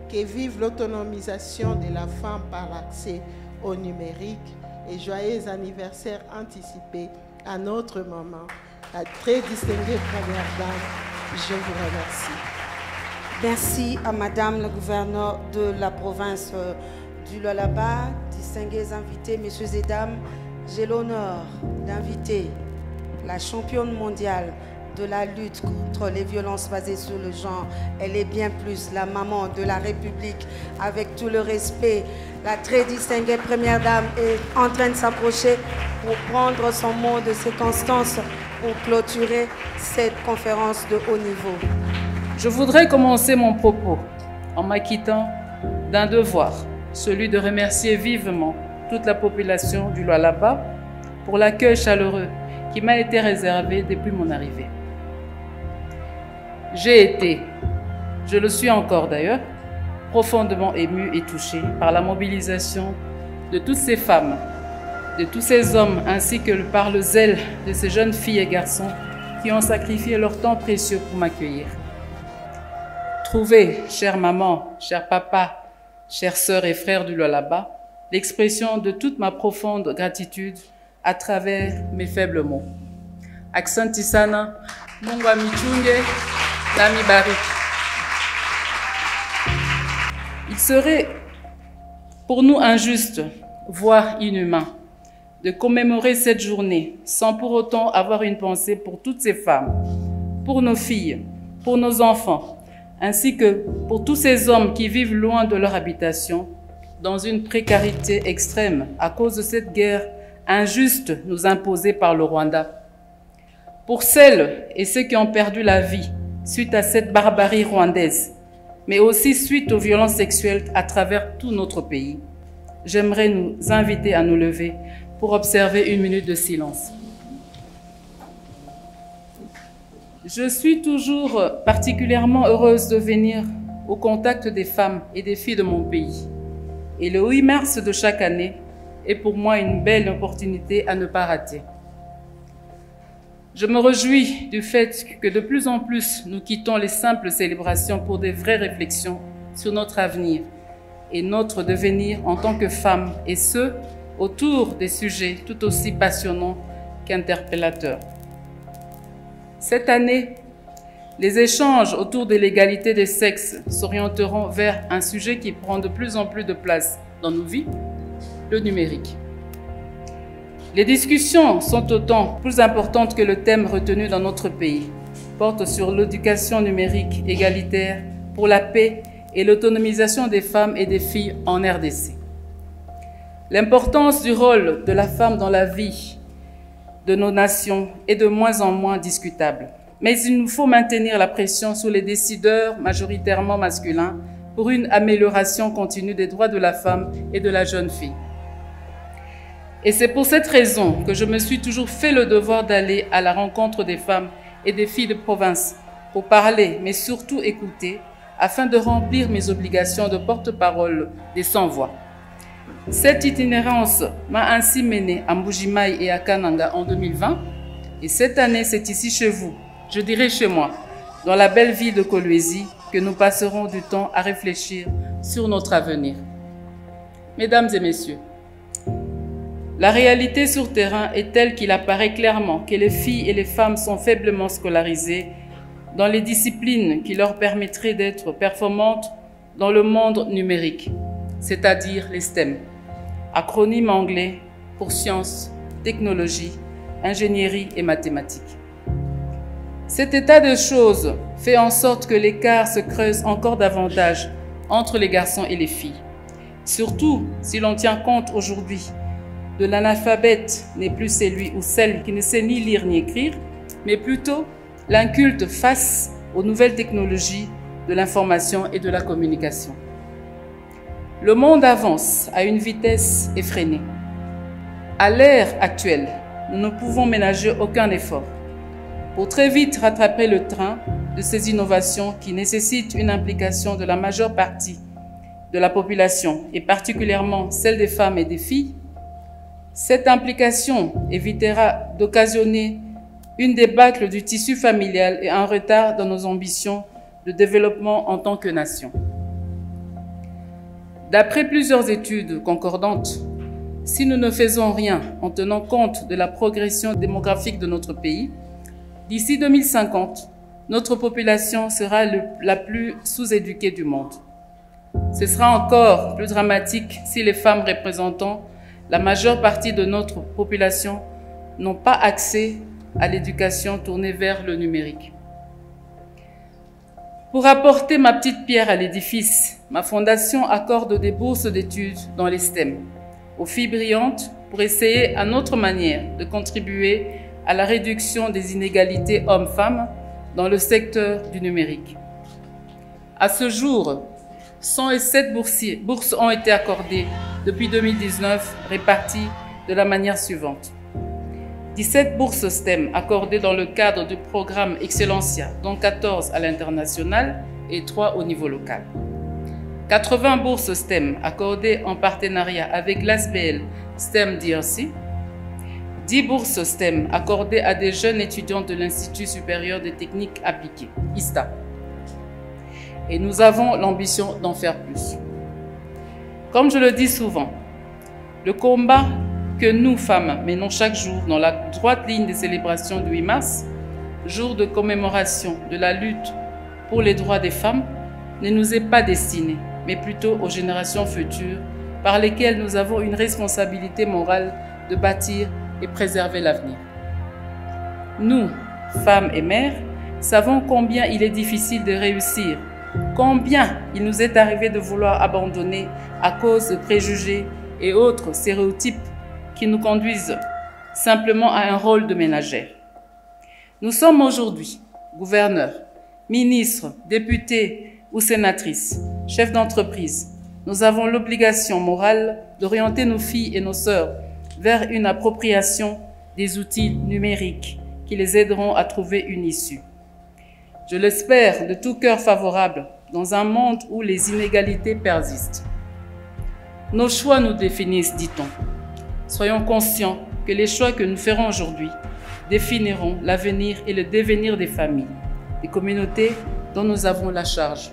G: que vive l'autonomisation de la femme par l'accès au numérique, et joyeux anniversaire anticipé à notre maman, la très distinguée première dame. Je vous remercie.
B: Merci à Madame le gouverneur de la province du Lualaba, distingués invités, messieurs et dames. J'ai l'honneur d'inviter la championne mondiale de la lutte contre les violences basées sur le genre. Elle est bien plus la maman de la République. Avec tout le respect, la très distinguée première dame est en train de s'approcher pour prendre son mot de circonstance pour clôturer cette conférence de haut niveau.
A: Je voudrais commencer mon propos en m'acquittant d'un devoir, celui de remercier vivement toute la population du Lualaba pour l'accueil chaleureux qui m'a été réservé depuis mon arrivée. J'ai été, je le suis encore d'ailleurs, profondément ému et touché par la mobilisation de toutes ces femmes, de tous ces hommes, ainsi que par le zèle de ces jeunes filles et garçons qui ont sacrifié leur temps précieux pour m'accueillir. Trouvez, chère maman, cher papa, chères sœurs et frères du Lualaba, l'expression de toute ma profonde gratitude à travers mes faibles mots. Aksanti sana, Mungu amichunge, nami bariki. Il serait pour nous injuste, voire inhumain, de commémorer cette journée sans pour autant avoir une pensée pour toutes ces femmes, pour nos filles, pour nos enfants, ainsi que pour tous ces hommes qui vivent loin de leur habitation, dans une précarité extrême à cause de cette guerre injuste nous imposée par le Rwanda. Pour celles et ceux qui ont perdu la vie suite à cette barbarie rwandaise, mais aussi suite aux violences sexuelles à travers tout notre pays, j'aimerais nous inviter à nous lever pour observer une minute de silence. Je suis toujours particulièrement heureuse de venir au contact des femmes et des filles de mon pays. Et le 8 mars de chaque année est pour moi une belle opportunité à ne pas rater. Je me réjouis du fait que de plus en plus nous quittons les simples célébrations pour des vraies réflexions sur notre avenir et notre devenir en tant que femmes, et ce, autour des sujets tout aussi passionnants qu'interpellateurs. Cette année, les échanges autour de l'égalité des sexes s'orienteront vers un sujet qui prend de plus en plus de place dans nos vies, le numérique. Les discussions sont autant plus importantes que le thème retenu dans notre pays, porte sur l'éducation numérique égalitaire pour la paix et l'autonomisation des femmes et des filles en RDC. L'importance du rôle de la femme dans la vie de nos nations est de moins en moins discutable. Mais il nous faut maintenir la pression sur les décideurs majoritairement masculins pour une amélioration continue des droits de la femme et de la jeune fille. Et c'est pour cette raison que je me suis toujours fait le devoir d'aller à la rencontre des femmes et des filles de province pour parler, mais surtout écouter, afin de remplir mes obligations de porte-parole des sans-voix. Cette itinérance m'a ainsi menée à Mbujimayi et à Kananga en 2020, et cette année, c'est ici chez vous, je dirais chez moi, dans la belle ville de Kolwezi, que nous passerons du temps à réfléchir sur notre avenir. Mesdames et messieurs, la réalité sur terrain est telle qu'il apparaît clairement que les filles et les femmes sont faiblement scolarisées dans les disciplines qui leur permettraient d'être performantes dans le monde numérique, c'est-à-dire les STEM, acronyme anglais pour sciences, technologie, ingénierie et mathématiques. Cet état de choses fait en sorte que l'écart se creuse encore davantage entre les garçons et les filles. Surtout si l'on tient compte aujourd'hui de l'analphabète n'est plus celui ou celle qui ne sait ni lire ni écrire, mais plutôt l'inculte face aux nouvelles technologies de l'information et de la communication. Le monde avance à une vitesse effrénée. À l'ère actuelle, nous ne pouvons ménager aucun effort pour très vite rattraper le train de ces innovations qui nécessitent une implication de la majeure partie de la population, et particulièrement celle des femmes et des filles. Cette implication évitera d'occasionner une débâcle du tissu familial et un retard dans nos ambitions de développement en tant que nation. D'après plusieurs études concordantes,
H: Si nous ne faisons rien en tenant compte de la progression démographique de notre pays, d'ici 2050, notre population sera la plus sous-éduquée du monde. Ce sera encore plus dramatique si les femmes représentant la majeure partie de notre population n'ont pas accès à l'éducation tournée vers le numérique. Pour apporter ma petite pierre à l'édifice, ma fondation accorde des bourses d'études dans les STEM aux filles brillantes pour essayer à notre manière de contribuer à la réduction des inégalités hommes-femmes dans le secteur du numérique. À ce jour, 107 bourses ont été accordées depuis 2019, réparties de la manière suivante. 17 bourses STEM accordées dans le cadre du programme Excellencia, dont 14 à l'international et 3 au niveau local. 80 bourses STEM accordées en partenariat avec l'ASBL STEM DRC. 10 bourses STEM accordées à des jeunes étudiants de l'Institut supérieur des techniques appliquées, ISTA. Et nous avons l'ambition d'en faire plus. Comme je le dis souvent, le combat que nous, femmes, menons chaque jour dans la droite ligne des célébrations du 8 mars, jour de commémoration de la lutte pour les droits des femmes, ne nous est pas destiné, mais plutôt aux générations futures par lesquelles nous avons une responsabilité morale de bâtir et préserver l'avenir. Nous, femmes et mères, savons combien il est difficile de réussir, combien il nous est arrivé de vouloir abandonner à cause de préjugés et autres stéréotypes qui nous conduisent simplement à un rôle de ménagère. Nous sommes aujourd'hui gouverneurs, ministres, députés ou sénatrices, chefs d'entreprise. Nous avons l'obligation morale d'orienter nos filles et nos sœurs vers une appropriation des outils numériques qui les aideront à trouver une issue. Je l'espère de tout cœur favorable dans un monde où les inégalités persistent. Nos choix nous définissent, dit-on. Soyons conscients que les choix que nous ferons aujourd'hui définiront l'avenir et le devenir des familles, des communautés dont nous avons la charge.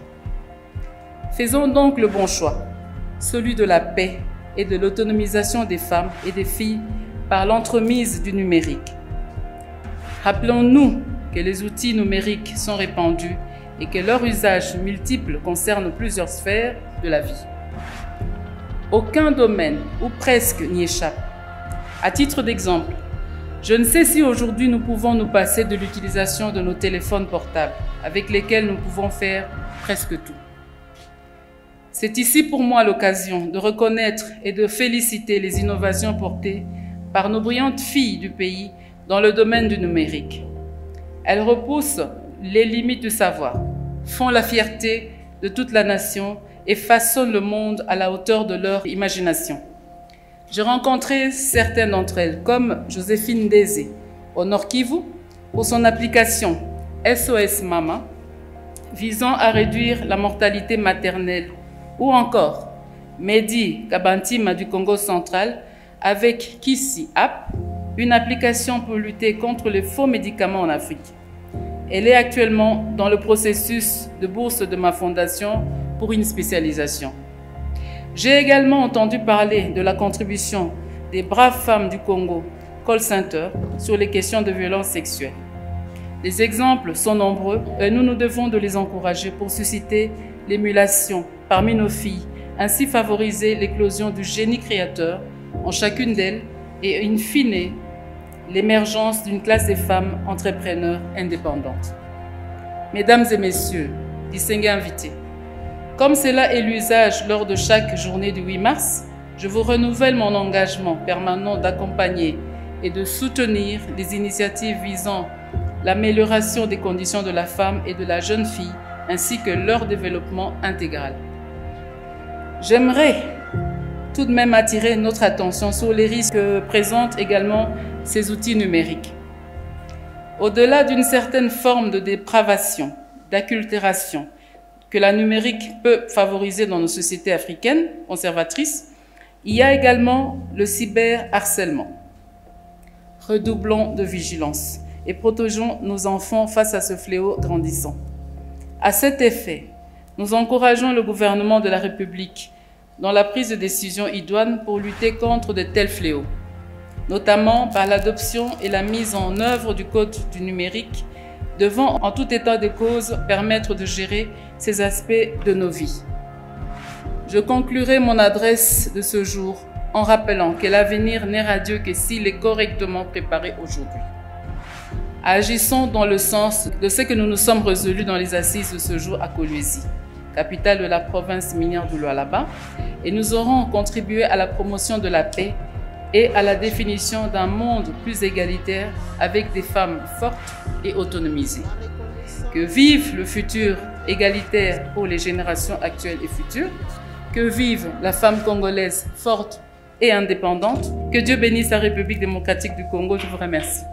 H: Faisons donc le bon choix, celui de la paix et de l'autonomisation des femmes et des filles par l'entremise du numérique. Rappelons-nous que les outils numériques sont répandus et que leur usage multiple concerne plusieurs sphères de la vie. Aucun domaine, ou presque, n'y échappe. À titre d'exemple, je ne sais si aujourd'hui nous pouvons nous passer de l'utilisation de nos téléphones portables, avec lesquels nous pouvons faire presque tout. C'est ici pour moi l'occasion de reconnaître et de féliciter les innovations portées par nos brillantes filles du pays dans le domaine du numérique. Elles repoussent les limites du savoir, font la fierté de toute la nation et façonnent le monde à la hauteur de leur imagination. J'ai rencontré certaines d'entre elles, comme Joséphine Ndézé, au Nord Kivu, pour son application SOS Mama, visant à réduire la mortalité maternelle, ou encore Mehdi Kabantima du Congo central, avec Kisi App, une application pour lutter contre les faux médicaments en Afrique. Elle est actuellement dans le processus de bourse de ma fondation pour une spécialisation. J'ai également entendu parler de la contribution des braves femmes du Congo, Call Center, sur les questions de violence sexuelle. Les exemples sont nombreux et nous nous devons de les encourager pour susciter l'émulation parmi nos filles, ainsi favoriser l'éclosion du génie créateur en chacune d'elles et, in fine, l'émergence d'une classe de femmes entrepreneurs indépendantes. Mesdames et messieurs, distingués invités, comme cela est l'usage lors de chaque journée du 8 mars, je vous renouvelle mon engagement permanent d'accompagner et de soutenir les initiatives visant l'amélioration des conditions de la femme et de la jeune fille, ainsi que leur développement intégral. J'aimerais tout de même attirer notre attention sur les risques que présentent également ces outils numériques. Au-delà d'une certaine forme de dépravation, d'acculturation que la numérique peut favoriser dans nos sociétés africaines conservatrices, il y a également le cyberharcèlement. Redoublons de vigilance et protégeons nos enfants face à ce fléau grandissant. À cet effet, nous encourageons le gouvernement de la République dans la prise de décision idoine pour lutter contre de tels fléaux, notamment par l'adoption et la mise en œuvre du Code du numérique, devant en tout état de cause permettre de gérer ces aspects de nos vies. Je conclurai mon adresse de ce jour en rappelant que l'avenir n'est radieux que s'il est correctement préparé aujourd'hui. Agissons dans le sens de ce que nous nous sommes résolus dans les assises de ce jour à Kolwezi, capitale de la province minière du Lualaba, et nous aurons contribué à la promotion de la paix et à la définition d'un monde plus égalitaire avec des femmes fortes et autonomisées. Que vive le futur égalitaire pour les générations actuelles et futures, que vive la femme congolaise forte et indépendante, que Dieu bénisse la République démocratique du Congo. Je vous remercie.